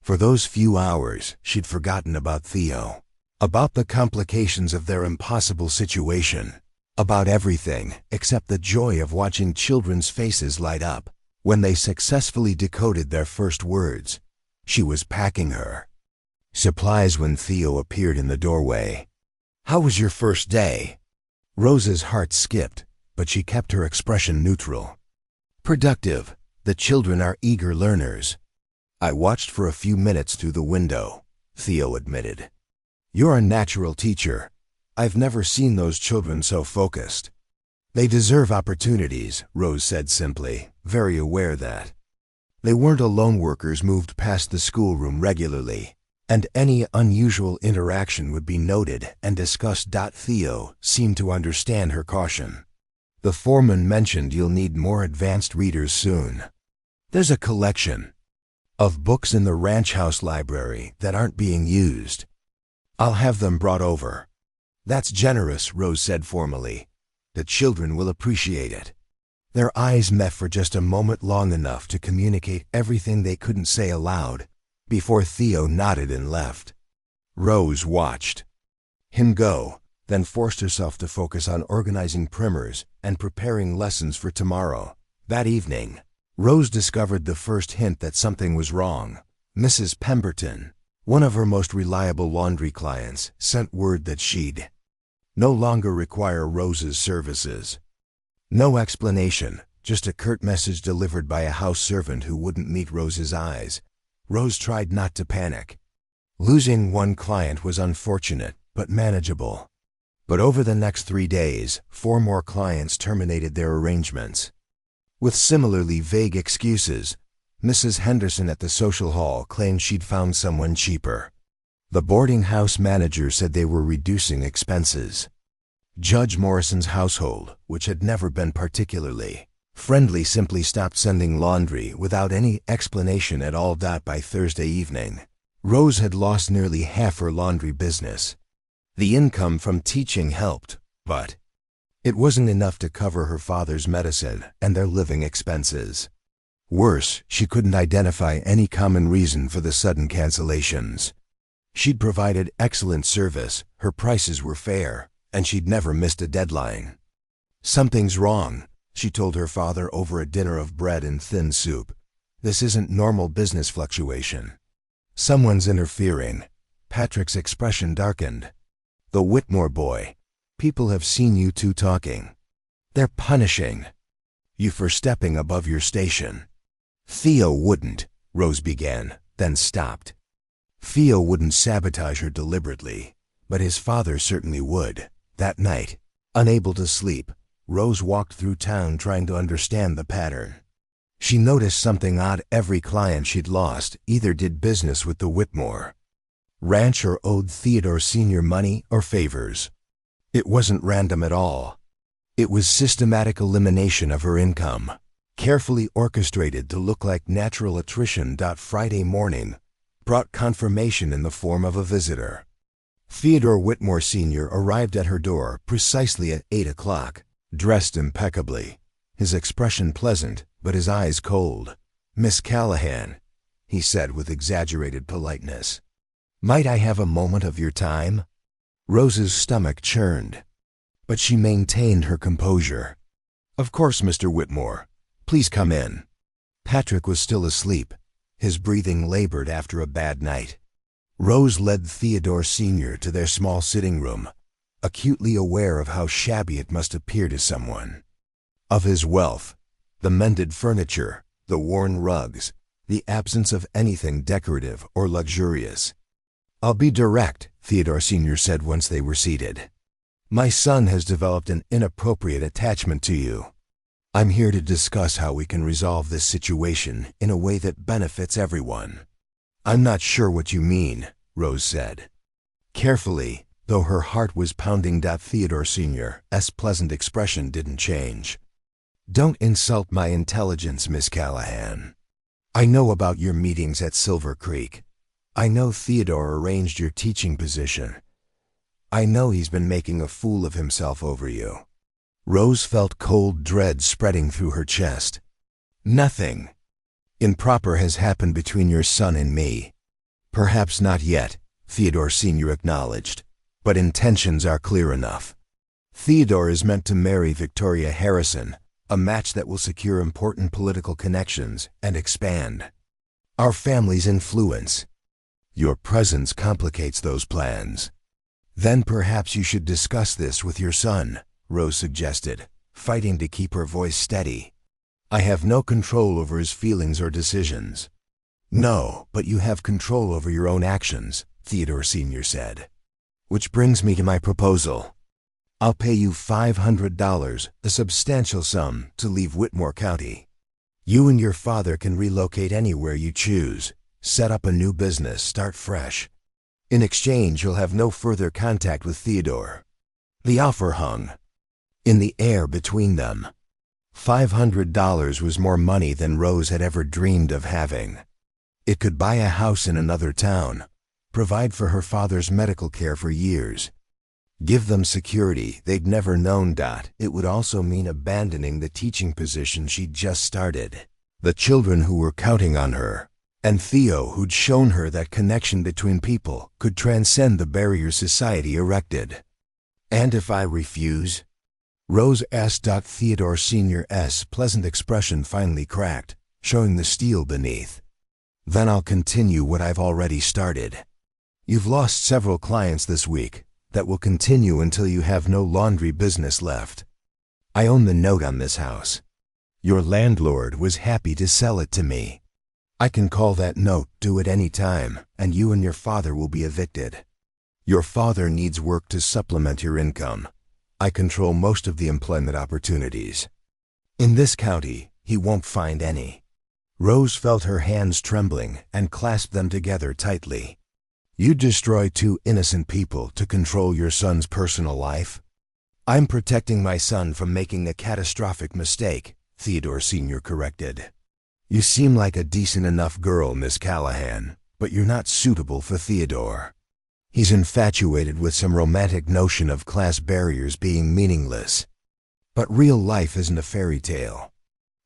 For those few hours, she'd forgotten about Theo, about the complications of their impossible situation, about everything except the joy of watching children's faces light up when they successfully decoded their first words. She was packing her supplies when Theo appeared in the doorway. "How was your first day?" Rose's heart skipped, but she kept her expression neutral. "Productive. The children are eager learners." "I watched for a few minutes through the window," Theo admitted. "You're a natural teacher. I've never seen those children so focused." "They deserve opportunities," Rose said simply, very aware that they weren't alone. Workers moved past the schoolroom regularly, and any unusual interaction would be noted and discussed. Theo seemed to understand her caution. "The foreman mentioned you'll need more advanced readers soon. There's a collection of books in the ranch house library that aren't being used. I'll have them brought over." "That's generous," Rose said formally. "The children will appreciate it." Their eyes met for just a moment, long enough to communicate everything they couldn't say aloud, before Theo nodded and left. Rose watched him go, then forced herself to focus on organizing primers and preparing lessons for tomorrow. That evening, Rose discovered the first hint that something was wrong. Mrs. Pemberton, one of her most reliable laundry clients, sent word that she'd no longer require Rose's services. No explanation, just a curt message delivered by a house servant who wouldn't meet Rose's eyes. Rose tried not to panic. Losing one client was unfortunate, but manageable. But over the next 3 days, 4 more clients terminated their arrangements with similarly vague excuses. Mrs. Henderson at the social hall claimed she'd found someone cheaper. The boarding house manager said they were reducing expenses. Judge Morrison's household, which had never been particularly friendly, simply stopped sending laundry without any explanation at all. By Thursday evening, Rose had lost nearly half her laundry business. The income from teaching helped, but it wasn't enough to cover her father's medicine and their living expenses. Worse, she couldn't identify any common reason for the sudden cancellations. She'd provided excellent service, her prices were fair, and she'd never missed a deadline. "Something's wrong," she told her father over a dinner of bread and thin soup. "This isn't normal business fluctuation. Someone's interfering." Patrick's expression darkened. "The Whitmore boy. People have seen you two talking. They're punishing you for stepping above your station." Theo wouldn't, Rose began, then stopped. Theo wouldn't sabotage her deliberately, but his father certainly would. That night, unable to sleep, Rose walked through town trying to understand the pattern. She noticed something odd. Every client she'd lost either did business with the Whitmore ranch or owed Theodore Sr. money or favors. It wasn't random at all. It was systematic elimination of her income, carefully orchestrated to look like natural attrition. Friday morning brought confirmation in the form of a visitor. Theodore Whitmore Sr. arrived at her door precisely at 8 o'clock, dressed impeccably, his expression pleasant, but his eyes cold. "Miss Callahan," he said with exaggerated politeness, "might I have a moment of your time?" Rose's stomach churned, but she maintained her composure. "Of course, Mr. Whitmore. Please come in." Patrick was still asleep, his breathing labored after a bad night. Rose led Theodore Sr. to their small sitting room, acutely aware of how shabby it must appear to someone. Of his wealth, the mended furniture, the worn rugs, the absence of anything decorative or luxurious. "I'll be direct," Theodore Sr. said once they were seated. "My son has developed an inappropriate attachment to you. I'm here to discuss how we can resolve this situation in a way that benefits everyone." "I'm not sure what you mean," Rose said. Carefully, though her heart was pounding. Theodore Sr.'s pleasant expression didn't change. "Don't insult my intelligence, Miss Callahan. I know about your meetings at Silver Creek. I know Theodore arranged your teaching position. I know he's been making a fool of himself over you." Rose felt cold dread spreading through her chest. "Nothing improper has happened between your son and me." "Perhaps not yet," Theodore Sr. acknowledged, "but intentions are clear enough. Theodore is meant to marry Victoria Harrison, a match that will secure important political connections and expand our family's influence. Your presence complicates those plans." "Then perhaps you should discuss this with your son," Rose suggested, fighting to keep her voice steady. "I have no control over his feelings or decisions." "No, but you have control over your own actions," Theodore Sr. said. "Which brings me to my proposal. I'll pay you $500, a substantial sum, to leave Whitmore County. You and your father can relocate anywhere you choose, set up a new business, start fresh. In exchange, you'll have no further contact with Theodore." The offer hung in the air between them. $500 was more money than Rose had ever dreamed of having. It could buy a house in another town, provide for her father's medical care for years, give them security they'd never known. It would also mean abandoning the teaching position she'd just started, the children who were counting on her, and Theo, who'd shown her that connection between people could transcend the barriers society erected. "And if I refuse?" Rose asked. Theodore Sr.'s pleasant expression finally cracked, showing the steel beneath. "Then I'll continue what I've already started. You've lost several clients this week. That will continue until you have no laundry business left. I own the note on this house. Your landlord was happy to sell it to me. I can call that note due at any time, and you and your father will be evicted. Your father needs work to supplement your income. I control most of the employment opportunities. In this county, he won't find any." Rose felt her hands trembling and clasped them together tightly. "You destroy two innocent people to control your son's personal life?" "I'm protecting my son from making a catastrophic mistake," Theodore Sr. corrected. "You seem like a decent enough girl, Miss Callahan, but you're not suitable for Theodore. He's infatuated with some romantic notion of class barriers being meaningless. But real life isn't a fairy tale.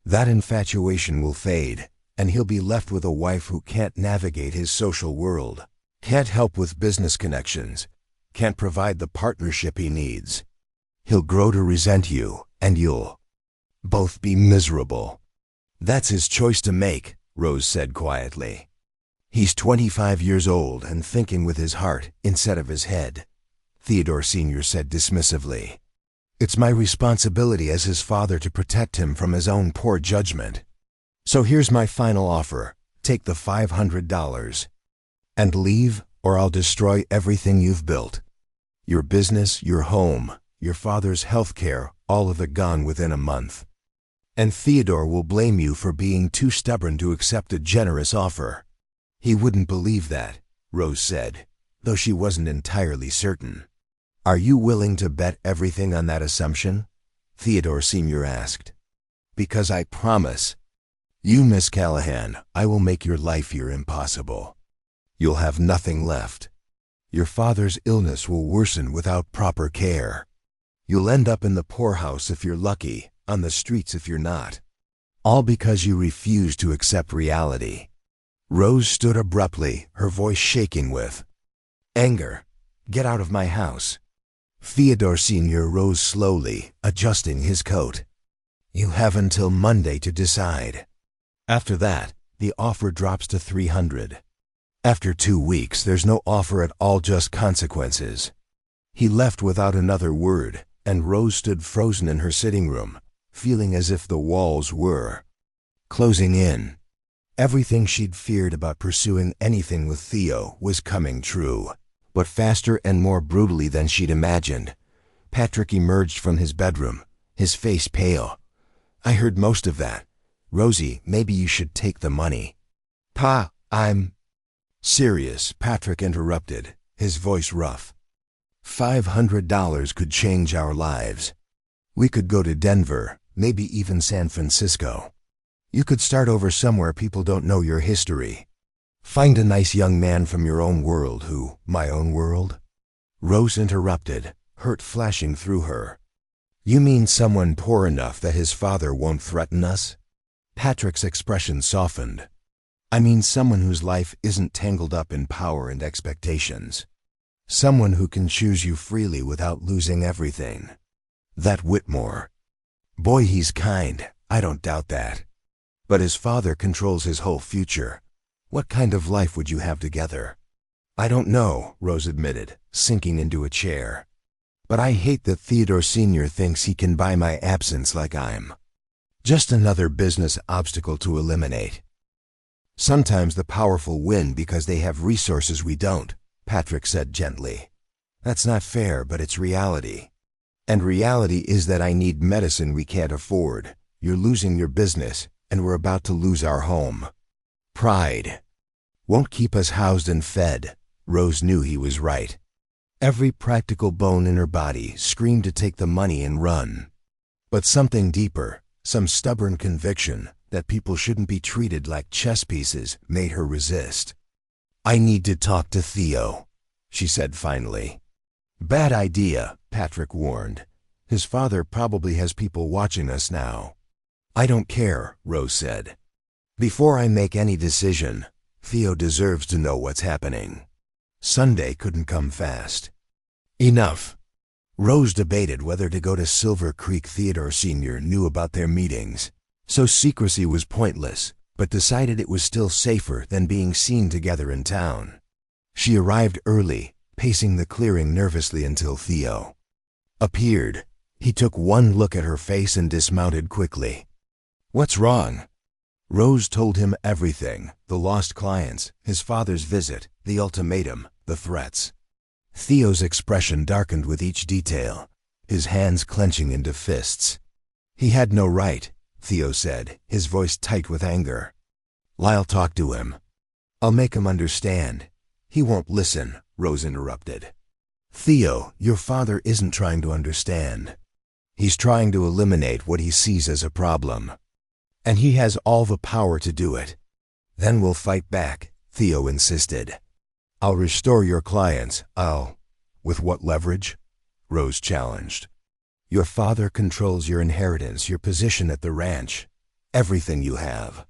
That infatuation will fade, and he'll be left with a wife who can't navigate his social world, can't help with business connections, can't provide the partnership he needs. He'll grow to resent you, and you'll both be miserable." "That's his choice to make," Rose said quietly. "He's 25 years old and thinking with his heart instead of his head," Theodore Sr. said dismissively. "It's my responsibility as his father to protect him from his own poor judgment." So here's my final offer. Take the $500 and leave, or I'll destroy everything you've built. Your business, your home, your father's health care, all of it gone within a month. And Theodore will blame you for being too stubborn to accept a generous offer. He wouldn't believe that, Rose said, though she wasn't entirely certain. Are you willing to bet everything on that assumption? Theodore Sr. asked. Because I promise you, Miss Callahan, I will make your life here impossible. You'll have nothing left. Your father's illness will worsen without proper care. You'll end up in the poorhouse if you're lucky, on the streets if you're not. All because you refuse to accept reality. Rose stood abruptly, her voice shaking with anger. Get out of my house. Theodore Sr. rose slowly, adjusting his coat. You have until Monday to decide. After that, the offer drops to $300. After 2 weeks, there's no offer at all, just consequences. He left without another word, and Rose stood frozen in her sitting room, feeling as if the walls were closing in. Everything she'd feared about pursuing anything with Theo was coming true, but faster and more brutally than she'd imagined. Patrick emerged from his bedroom, his face pale. I heard most of that. Rosie, maybe you should take the money. Pa, I'm serious, Patrick interrupted, his voice rough. $500 could change our lives. We could go to Denver, maybe even San Francisco. You could start over somewhere people don't know your history. Find a nice young man from your own world who, my own world? Rose interrupted, hurt flashing through her. You mean someone poor enough that his father won't threaten us? Patrick's expression softened. I mean someone whose life isn't tangled up in power and expectations. Someone who can choose you freely without losing everything. That Whitmore. Boy, he's kind, I don't doubt that. But his father controls his whole future. What kind of life would you have together? I don't know, Rose admitted, sinking into a chair. But I hate that Theodore Sr. thinks he can buy my absence like I'm just another business obstacle to eliminate. Sometimes the powerful win because they have resources we don't, Patrick said gently. That's not fair, but it's reality. And reality is that I need medicine we can't afford. You're losing your business, and we're about to lose our home. Pride won't keep us housed and fed. Rose knew he was right. Every practical bone in her body screamed to take the money and run. But something deeper, some stubborn conviction that people shouldn't be treated like chess pieces, made her resist. I need to talk to Theo, she said finally. Bad idea, Patrick warned. His father probably has people watching us now. I don't care, Rose said. Before I make any decision, Theo deserves to know what's happening. Sunday couldn't come fast. Enough. Rose debated whether to go to Silver Creek. Theodore Sr. knew about their meetings, so secrecy was pointless, but decided it was still safer than being seen together in town. She arrived early, pacing the clearing nervously until Theo appeared. He took one look at her face and dismounted quickly. What's wrong? Rose told him everything, the lost clients, his father's visit, the ultimatum, the threats. Theo's expression darkened with each detail, his hands clenching into fists. He had no right, Theo said, his voice tight with anger. I'll talk to him. I'll make him understand. He won't listen, Rose interrupted. Theo, your father isn't trying to understand. He's trying to eliminate what he sees as a problem. And he has all the power to do it. Then we'll fight back, Theo insisted. I'll restore your clients. With what leverage? Rose challenged. Your father controls your inheritance, your position at the ranch, everything you have.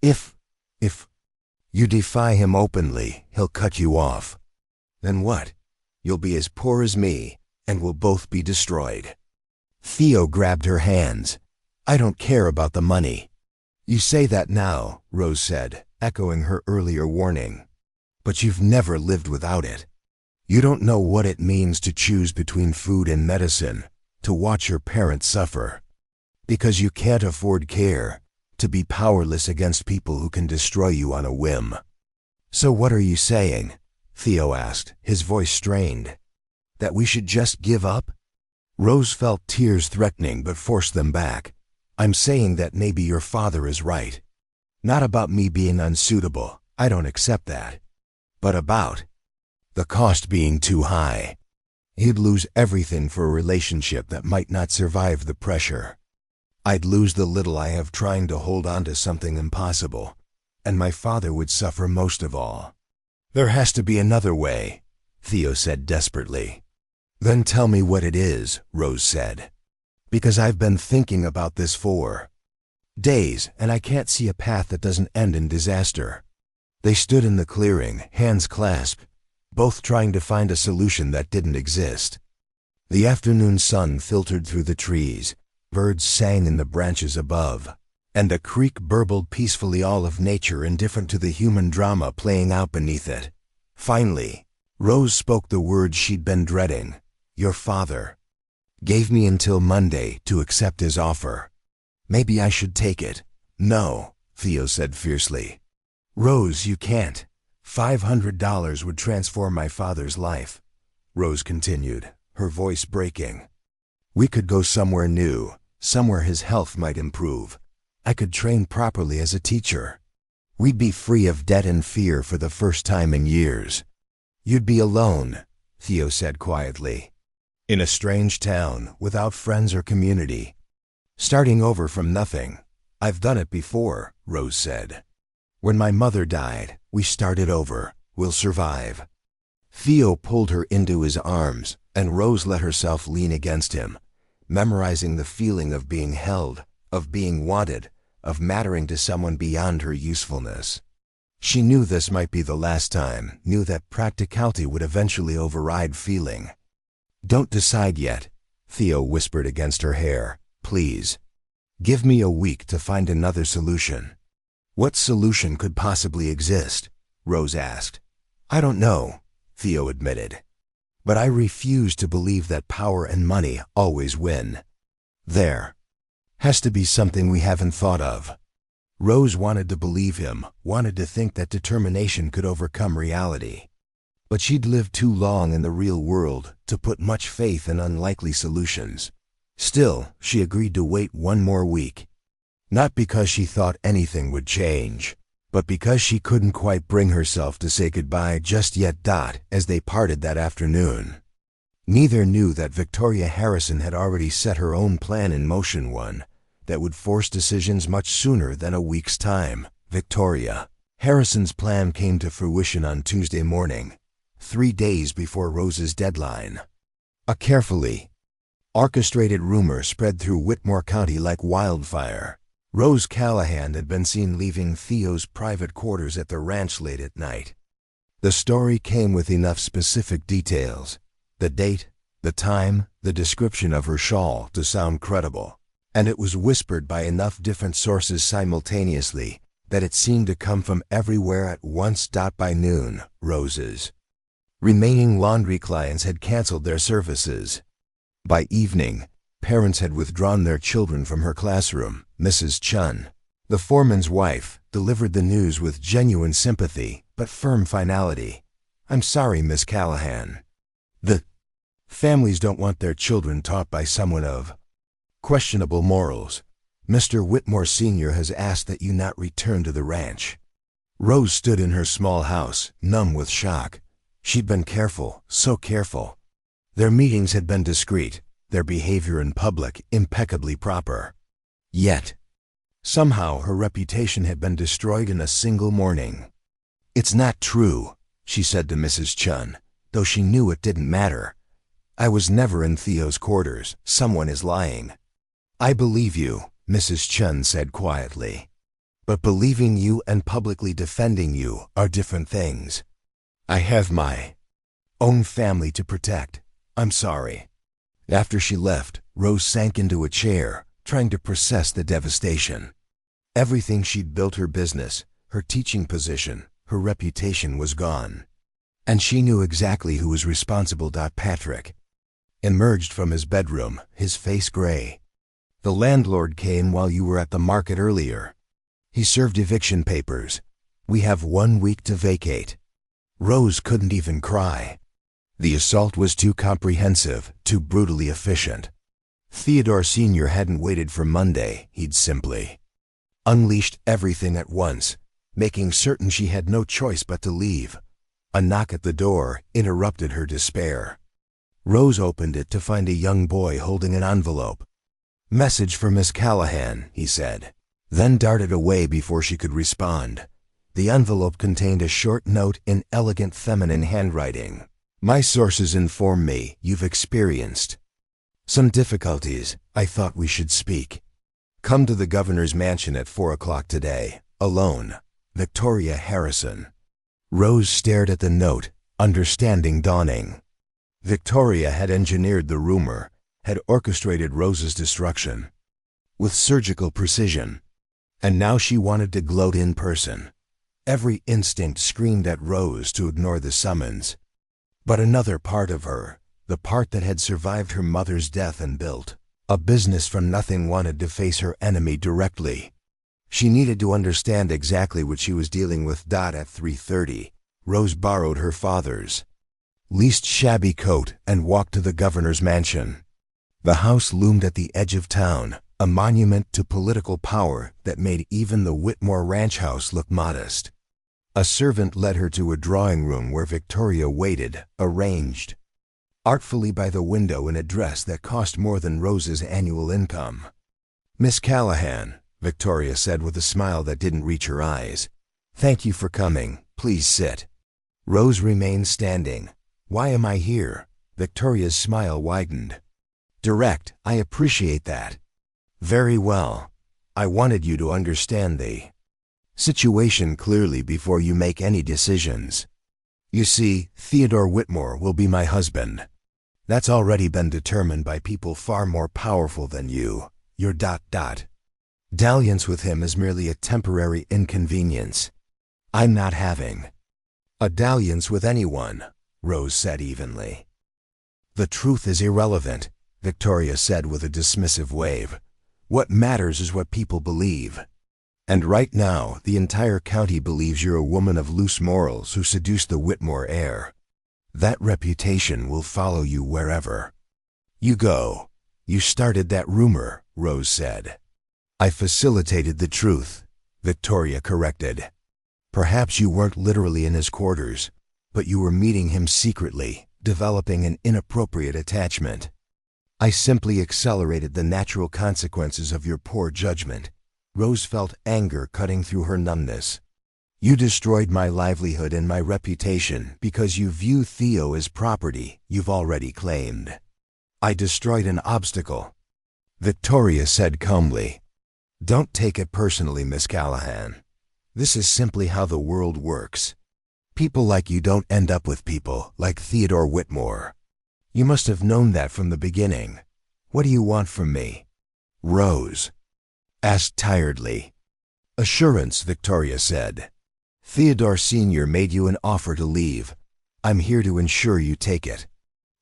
If you defy him openly, he'll cut you off. Then what? You'll be as poor as me, and we'll both be destroyed. Theo grabbed her hands. I don't care about the money. You say that now, Rose said, echoing her earlier warning. But you've never lived without it. You don't know what it means to choose between food and medicine, to watch your parents suffer. Because you can't afford care, to be powerless against people who can destroy you on a whim. So what are you saying? Theo asked, his voice strained. That we should just give up? Rose felt tears threatening but forced them back. I'm saying that maybe your father is right. Not about me being unsuitable, I don't accept that. But about the cost being too high. He'd lose everything for a relationship that might not survive the pressure. I'd lose the little I have trying to hold on to something impossible, and my father would suffer most of all. There has to be another way, Theo said desperately. Then tell me what it is, Rose said. Because I've been thinking about this for days, and I can't see a path that doesn't end in disaster. They stood in the clearing, hands clasped, both trying to find a solution that didn't exist. The afternoon sun filtered through the trees, birds sang in the branches above, and a creek burbled peacefully, all of nature indifferent to the human drama playing out beneath it. Finally, Rose spoke the words she'd been dreading. Your father gave me until Monday to accept his offer. Maybe I should take it. No, Theo said fiercely. Rose, you can't. $500 would transform my father's life, Rose continued, her voice breaking. We could go somewhere new, somewhere his health might improve. I could train properly as a teacher. We'd be free of debt and fear for the first time in years. You'd be alone, Theo said quietly. In a strange town, without friends or community. Starting over from nothing. I've done it before, Rose said. When my mother died, we started over. We'll survive. Theo pulled her into his arms, and Rose let herself lean against him, memorizing the feeling of being held, of being wanted, of mattering to someone beyond her usefulness. She knew this might be the last time, knew that practicality would eventually override feeling. Don't decide yet, Theo whispered against her hair. Please. Give me a week to find another solution. What solution could possibly exist? Rose asked. I don't know, Theo admitted. But I refuse to believe that power and money always win. There has to be something we haven't thought of. Rose wanted to believe him, wanted to think that determination could overcome reality. But she'd lived too long in the real world to put much faith in unlikely solutions. Still, she agreed to wait one more week. Not because she thought anything would change, but because she couldn't quite bring herself to say goodbye just yet. As they parted that afternoon, neither knew that Victoria Harrison had already set her own plan in motion, one that would force decisions much sooner than a week's time. Victoria Harrison's plan came to fruition on Tuesday morning, 3 days before Rose's deadline. A carefully orchestrated rumor spread through Whitmore County like wildfire. Rose Callahan had been seen leaving Theo's private quarters at the ranch late at night. The story came with enough specific details, the date, the time, the description of her shawl to sound credible, and it was whispered by enough different sources simultaneously that it seemed to come from everywhere at once. By noon, Rose's remaining laundry clients had canceled their services. By evening, parents had withdrawn their children from her classroom. Mrs. Chun, the foreman's wife, delivered the news with genuine sympathy, but firm finality. I'm sorry, Miss Callahan. The families don't want their children taught by someone of questionable morals. Mr. Whitmore Sr. has asked that you not return to the ranch. Rose stood in her small house, numb with shock. She'd been careful, so careful. Their meetings had been discreet, their behavior in public impeccably proper. Yet, somehow her reputation had been destroyed in a single morning. It's not true, she said to Mrs. Chun, though she knew it didn't matter. I was never in Theo's quarters. Someone is lying. I believe you, Mrs. Chun said quietly. But believing you and publicly defending you are different things. I have my own family to protect. I'm sorry. After she left, Rose sank into a chair, trying to process the devastation. Everything she'd built, her business, her teaching position, her reputation was gone. And she knew exactly who was responsible. Patrick emerged from his bedroom, his face gray. The landlord came while you were at the market earlier. He served eviction papers. We have 1 week to vacate. Rose couldn't even cry. The assault was too comprehensive, too brutally efficient. Theodore Sr. hadn't waited for Monday, he'd simply unleashed everything at once, making certain she had no choice but to leave. A knock at the door interrupted her despair. Rose opened it to find a young boy holding an envelope. "Message for Miss Callahan," he said, then darted away before she could respond. The envelope contained a short note in elegant feminine handwriting. "My sources inform me you've experienced some difficulties. I thought we should speak. Come to the governor's mansion at 4 o'clock today. Alone. Victoria Harrison." Rose stared at the note, understanding dawning. Victoria had engineered the rumor, had orchestrated Rose's destruction with surgical precision. And now she wanted to gloat in person. Every instinct screamed at Rose to ignore the summons. But another part of her, the part that had survived her mother's death and built a business from nothing, wanted to face her enemy directly. She needed to understand exactly what she was dealing with. At 3:30, Rose borrowed her father's least shabby coat and walked to the governor's mansion. The house loomed at the edge of town, a monument to political power that made even the Whitmore ranch house look modest. A servant led her to a drawing room where Victoria waited, arranged artfully by the window in a dress that cost more than Rose's annual income. "Miss Callahan," Victoria said with a smile that didn't reach her eyes. "Thank you for coming. Please sit." Rose remained standing. "Why am I here?" Victoria's smile widened. "Direct. I appreciate that." "Very well. I wanted you to understand the situation clearly before you make any decisions. You see, Theodore Whitmore will be my husband. That's already been determined by people far more powerful than you. Your ... dalliance with him is merely a temporary inconvenience. I'm not having a dalliance with anyone," Rose said evenly. "The truth is irrelevant," Victoria said with a dismissive wave. "What matters is what people believe. And right now, the entire county believes you're a woman of loose morals who seduced the Whitmore heir. That reputation will follow you wherever you go." "You started that rumor," Rose said. "I facilitated the truth," Victoria corrected. "Perhaps you weren't literally in his quarters, but you were meeting him secretly, developing an inappropriate attachment. I simply accelerated the natural consequences of your poor judgment." Rose felt anger cutting through her numbness. "You destroyed my livelihood and my reputation because you view Theo as property you've already claimed." "I destroyed an obstacle," Victoria said calmly. "Don't take it personally, Miss Callahan. This is simply how the world works. People like you don't end up with people like Theodore Whitmore. You must have known that from the beginning. What do you want from me?" Rose asked tiredly. "Assurance," Victoria said. "Theodore Sr. made you an offer to leave. I'm here to ensure you take it.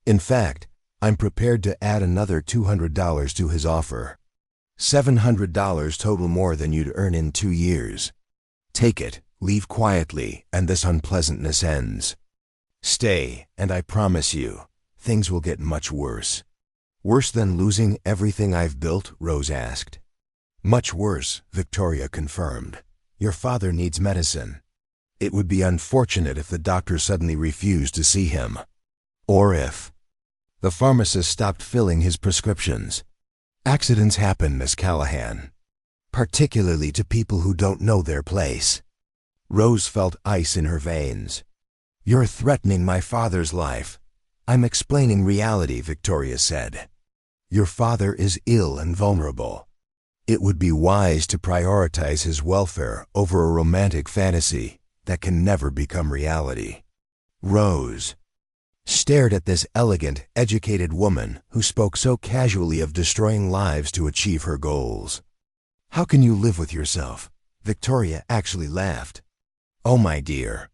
In fact, I'm prepared to add another $200 to his offer. $700 total more than you'd earn in 2 years. Take it, leave quietly, and this unpleasantness ends. Stay, and I promise you, things will get much worse." "Worse than losing everything I've built?" Rose asked. "Much worse," Victoria confirmed. "Your father needs medicine. It would be unfortunate if the doctor suddenly refused to see him. Or if the pharmacist stopped filling his prescriptions. Accidents happen, Miss Callahan. Particularly to people who don't know their place." Rose felt ice in her veins. "You're threatening my father's life." "I'm explaining reality," Victoria said. "Your father is ill and vulnerable. It would be wise to prioritize his welfare over a romantic fantasy that can never become reality." Rose stared at this elegant, educated woman who spoke so casually of destroying lives to achieve her goals. "How can you live with yourself?" Victoria actually laughed. "Oh, my dear,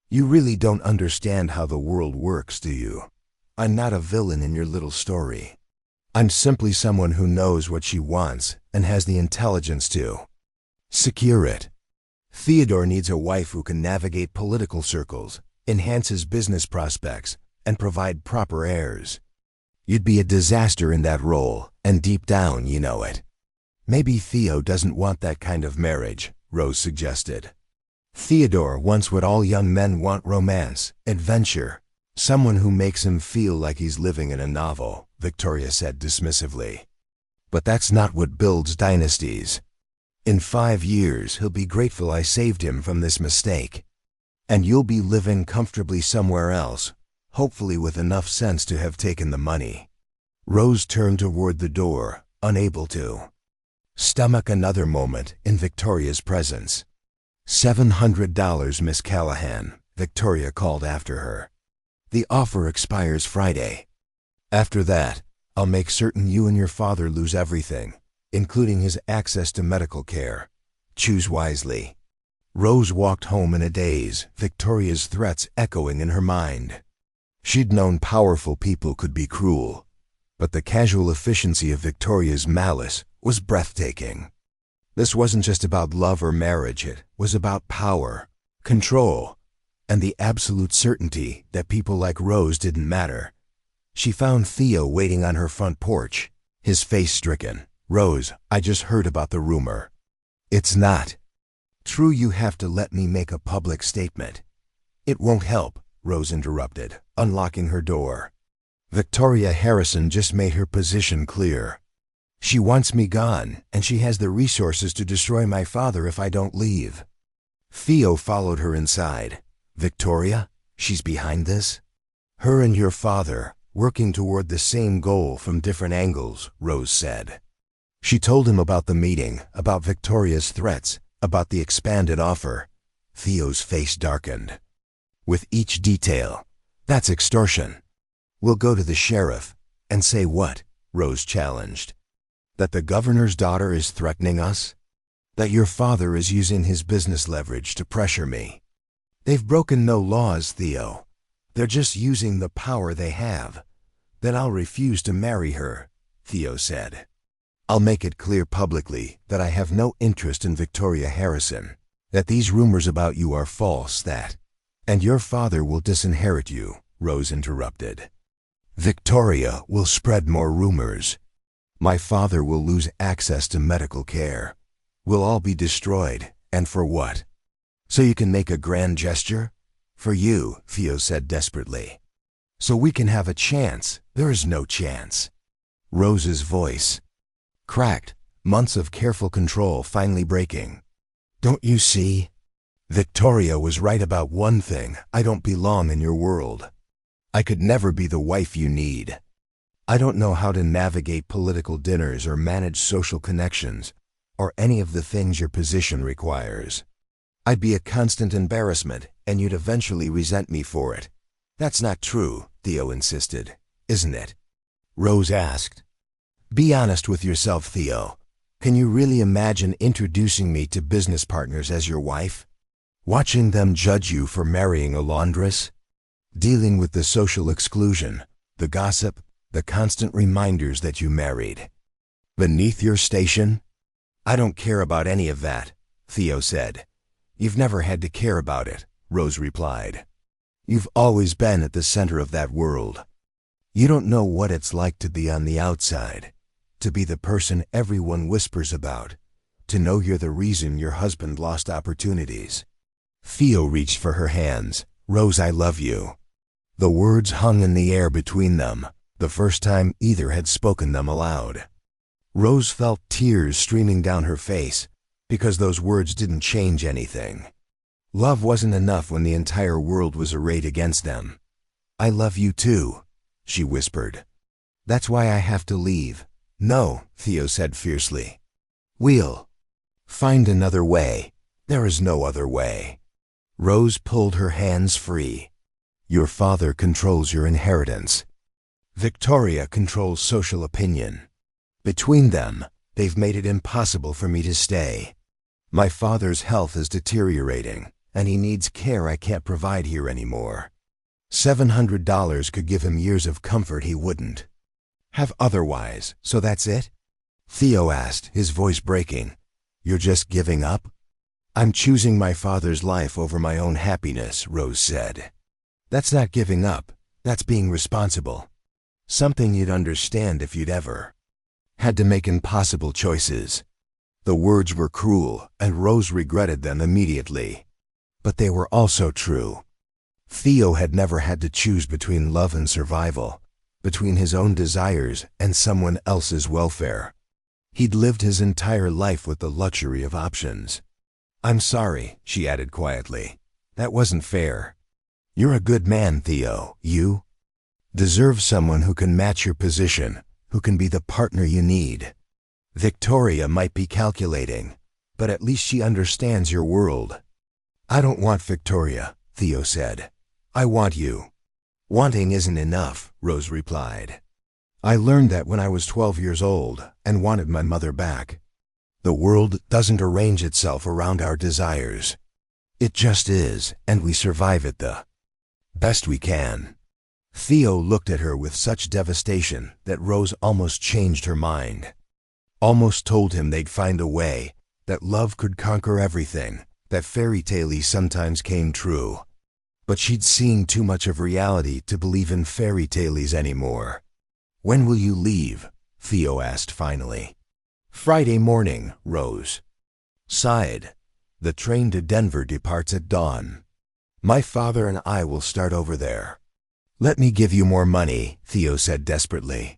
you really don't understand how the world works, do you? I'm not a villain in your little story. I'm simply someone who knows what she wants and has the intelligence to Secure it. Theodore needs a wife who can navigate political circles, enhance his business prospects, and provide proper heirs. You'd be a disaster in that role, and deep down you know it. Maybe Theo doesn't want that kind of marriage, Rose suggested. Theodore wants what all young men want: romance, adventure, someone who makes him feel like he's living in a novel, Victoria said dismissively. But that's not what builds dynasties. In 5 years, he'll be grateful I saved him from this mistake. And you'll be living comfortably somewhere else, hopefully with enough sense to have taken the money. Rose turned toward the door, unable to stomach another moment in Victoria's presence. $700, Miss Callahan, Victoria called after her. The offer expires Friday. After that, I'll make certain you and your father lose everything, including his access to medical care. Choose wisely. Rose walked home in a daze, Victoria's threats echoing in her mind. She'd known powerful people could be cruel, but the casual efficiency of Victoria's malice was breathtaking. This wasn't just about love or marriage, it was about power, control, and the absolute certainty that people like Rose didn't matter. She found Theo waiting on her front porch, his face stricken. Rose, I just heard about the rumor. It's not true. You have to let me make a public statement. It won't help, Rose interrupted, unlocking her door. Victoria Harrison just made her position clear. She wants me gone, and she has the resources to destroy my father if I don't leave. Theo followed her inside. Victoria, she's behind this? Her and your father, working toward the same goal from different angles, Rose said. She told him about the meeting, about Victoria's threats, about the expanded offer. Theo's face darkened. With each detail, that's extortion. We'll go to the sheriff. And say what? Rose challenged. That the governor's daughter is threatening us? That your father is using his business leverage to pressure me? They've broken no laws, Theo. They're just using the power they have. Then I'll refuse to marry her, Theo said. I'll make it clear publicly that I have no interest in Victoria Harrison, that these rumors about you are false, and your father will disinherit you, Rose interrupted. Victoria will spread more rumors. My father will lose access to medical care. We'll all be destroyed, and for what? So you can make a grand gesture? For you, Theo said desperately. So we can have a chance. There is no chance. Rose's voice cracked, months of careful control finally breaking. Don't you see? Victoria was right about one thing. I don't belong in your world. I could never be the wife you need. I don't know how to navigate political dinners or manage social connections, or any of the things your position requires. I'd be a constant embarrassment, and you'd eventually resent me for it. That's not true, Theo insisted, isn't it? Rose asked. Be honest with yourself, Theo. Can you really imagine introducing me to business partners as your wife? Watching them judge you for marrying a laundress? Dealing with the social exclusion, the gossip, the constant reminders that you married? Beneath your station? I don't care about any of that, Theo said. You've never had to care about it, Rose replied. You've always been at the center of that world. You don't know what it's like to be on the outside, to be the person everyone whispers about, to know you're the reason your husband lost opportunities. Theo reached for her hands. Rose, I love you. The words hung in the air between them, the first time either had spoken them aloud. Rose felt tears streaming down her face, because those words didn't change anything. Love wasn't enough when the entire world was arrayed against them. I love you too, she whispered. That's why I have to leave. No, Theo said fiercely. We'll find another way. There is no other way. Rose pulled her hands free. Your father controls your inheritance. Victoria controls social opinion. Between them, they've made it impossible for me to stay. My father's health is deteriorating, and he needs care I can't provide here anymore. $700 could give him years of comfort he wouldn't have otherwise, so that's it? Theo asked, his voice breaking. You're just giving up? I'm choosing my father's life over my own happiness, Rose said. That's not giving up, that's being responsible. Something you'd understand if you'd ever had to make impossible choices. The words were cruel, and Rose regretted them immediately. But they were also true. Theo had never had to choose between love and survival, between his own desires and someone else's welfare. He'd lived his entire life with the luxury of options. I'm sorry, she added quietly. That wasn't fair. You're a good man, Theo. You deserve someone who can match your position, who can be the partner you need. Victoria might be calculating, but at least she understands your world. I don't want Victoria, Theo said. I want you. Wanting isn't enough, Rose replied. I learned that when I was 12 years old and wanted my mother back. The world doesn't arrange itself around our desires. It just is, and we survive it the best we can. Theo looked at her with such devastation that Rose almost changed her mind. Almost told him they'd find a way, that love could conquer everything, that fairy tales sometimes came true. But she'd seen too much of reality to believe in fairy tales anymore. When will you leave? Theo asked finally. Friday morning, Rose sighed. The train to Denver departs at dawn. My father and I will start over there. Let me give you more money, Theo said desperately.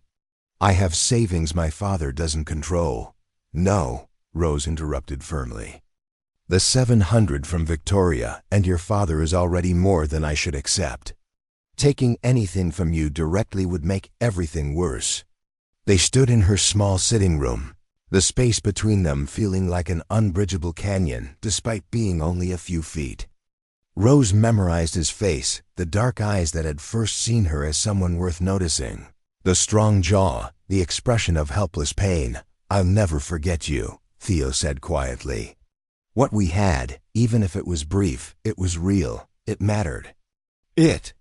I have savings my father doesn't control. No, Rose interrupted firmly. The 700 from Victoria and your father is already more than I should accept. Taking anything from you directly would make everything worse. They stood in her small sitting room, the space between them feeling like an unbridgeable canyon despite being only a few feet. Rose memorized his face, the dark eyes that had first seen her as someone worth noticing, the strong jaw, the expression of helpless pain. I'll never forget you, Theo said quietly. What we had, even if it was brief, it was real, it mattered. It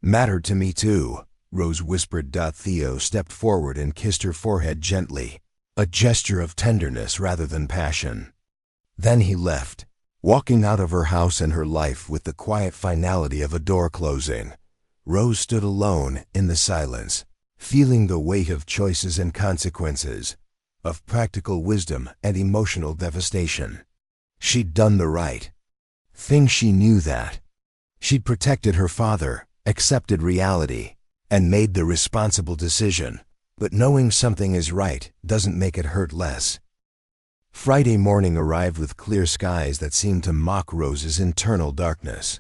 mattered to me too, Rose whispered. Theo stepped forward and kissed her forehead gently, a gesture of tenderness rather than passion. Then he left, walking out of her house and her life with the quiet finality of a door closing. Rose stood alone in the silence, feeling the weight of choices and consequences, of practical wisdom and emotional devastation. She'd done the right thing. She knew that. She'd protected her father, accepted reality, and made the responsible decision. But knowing something is right doesn't make it hurt less. Friday morning arrived with clear skies that seemed to mock Rose's internal darkness.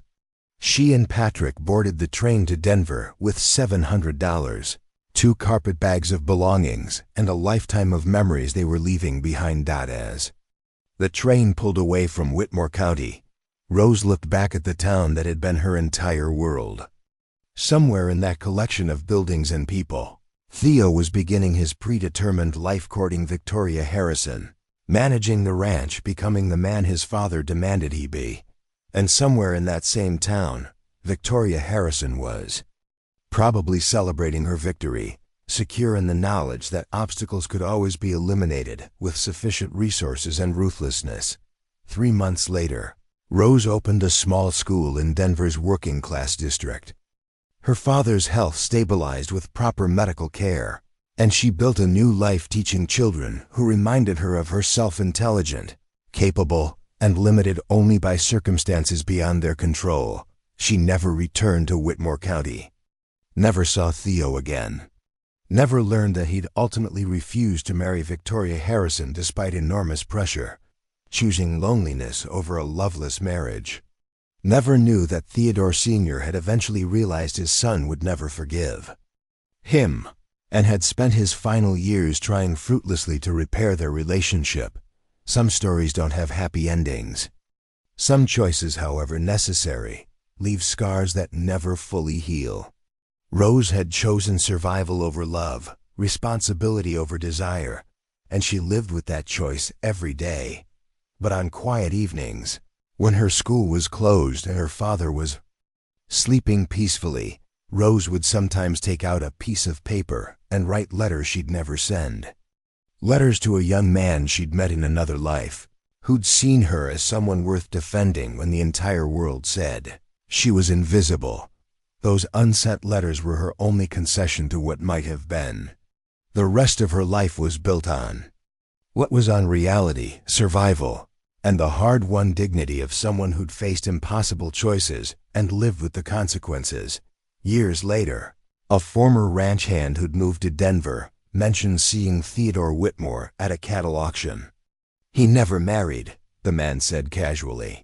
She and Patrick boarded the train to Denver with $700, 2 carpet bags of belongings, and a lifetime of memories they were leaving behind. As the train pulled away from Whitmore County, Rose looked back at the town that had been her entire world. Somewhere in that collection of buildings and people, Theo was beginning his predetermined life courting Victoria Harrison, managing the ranch, becoming the man his father demanded he be. And somewhere in that same town, Victoria Harrison was probably celebrating her victory, secure in the knowledge that obstacles could always be eliminated with sufficient resources and ruthlessness. 3 months later, Rose opened a small school in Denver's working-class district. Her father's health stabilized with proper medical care, and she built a new life teaching children who reminded her of herself, intelligent, capable, and limited only by circumstances beyond their control. She never returned to Whitmore County, never saw Theo again, never learned that he'd ultimately refused to marry Victoria Harrison despite enormous pressure, choosing loneliness over a loveless marriage. Never knew that Theodore Sr. had eventually realized his son would never forgive him, and had spent his final years trying fruitlessly to repair their relationship. Some stories don't have happy endings. Some choices, however necessary, leave scars that never fully heal. Rose had chosen survival over love, responsibility over desire, and she lived with that choice every day. But on quiet evenings, when her school was closed and her father was sleeping peacefully, Rose would sometimes take out a piece of paper and write letters she'd never send. Letters to a young man she'd met in another life, who'd seen her as someone worth defending when the entire world said she was invisible. Those unsent letters were her only concession to what might have been. The rest of her life was built on what was on reality, survival, and the hard-won dignity of someone who'd faced impossible choices and lived with the consequences. Years later, a former ranch hand who'd moved to Denver mentioned seeing Theodore Whitmore at a cattle auction. "He never married," the man said casually.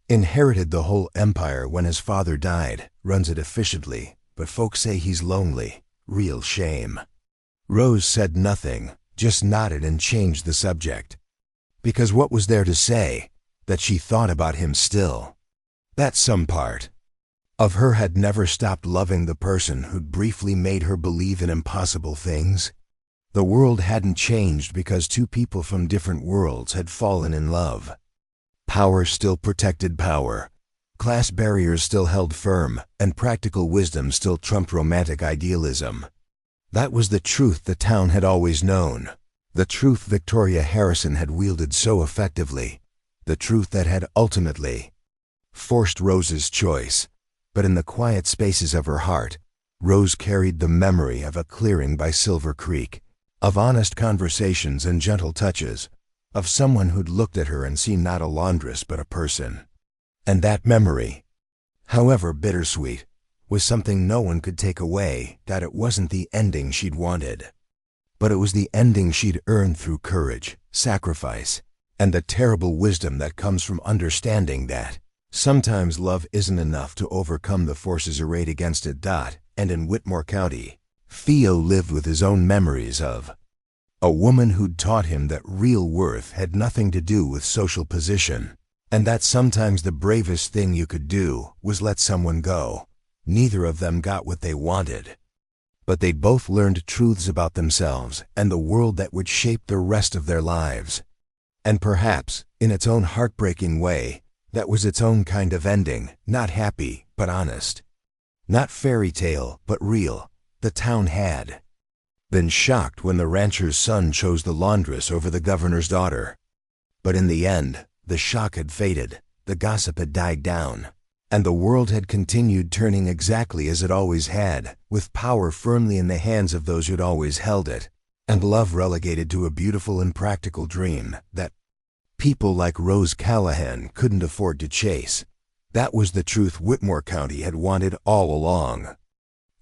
"Inherited the whole empire when his father died, runs it efficiently, but folks say he's lonely. Real shame." Rose said nothing, just nodded and changed the subject. Because what was there to say? That she thought about him still. That some part of her had never stopped loving the person who'd briefly made her believe in impossible things. The world hadn't changed because two people from different worlds had fallen in love. Power still protected power. Class barriers still held firm, and practical wisdom still trumped romantic idealism. That was the truth the town had always known. The truth Victoria Harrison had wielded so effectively. The truth that had ultimately forced Rose's choice. But in the quiet spaces of her heart, Rose carried the memory of a clearing by Silver Creek, of honest conversations and gentle touches, of someone who'd looked at her and seen not a laundress but a person. And that memory, however bittersweet, was something no one could take away. That it wasn't the ending she'd wanted, but it was the ending she'd earned through courage, sacrifice, and the terrible wisdom that comes from understanding that sometimes love isn't enough to overcome the forces arrayed against it. And in Whitmore County, Theo lived with his own memories of a woman who'd taught him that real worth had nothing to do with social position, and that sometimes the bravest thing you could do was let someone go. Neither of them got what they wanted, but they'd both learned truths about themselves and the world that would shape the rest of their lives. And perhaps, in its own heartbreaking way, that was its own kind of ending, not happy, but honest. Not fairy tale, but real. The town had been shocked when the rancher's son chose the laundress over the governor's daughter. But in the end, the shock had faded, the gossip had died down, and the world had continued turning exactly as it always had, with power firmly in the hands of those who'd always held it, and love relegated to a beautiful and practical dream that people like Rose Callahan couldn't afford to chase. That was the truth Whitmore County had wanted all along.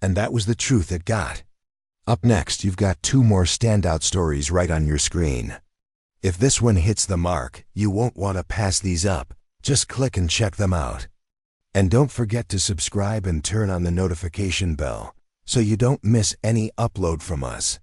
And that was the truth it got. Up next, you've got two more standout stories right on your screen. If this one hits the mark, you won't want to pass these up. Just click and check them out. And don't forget to subscribe and turn on the notification bell so you don't miss any upload from us.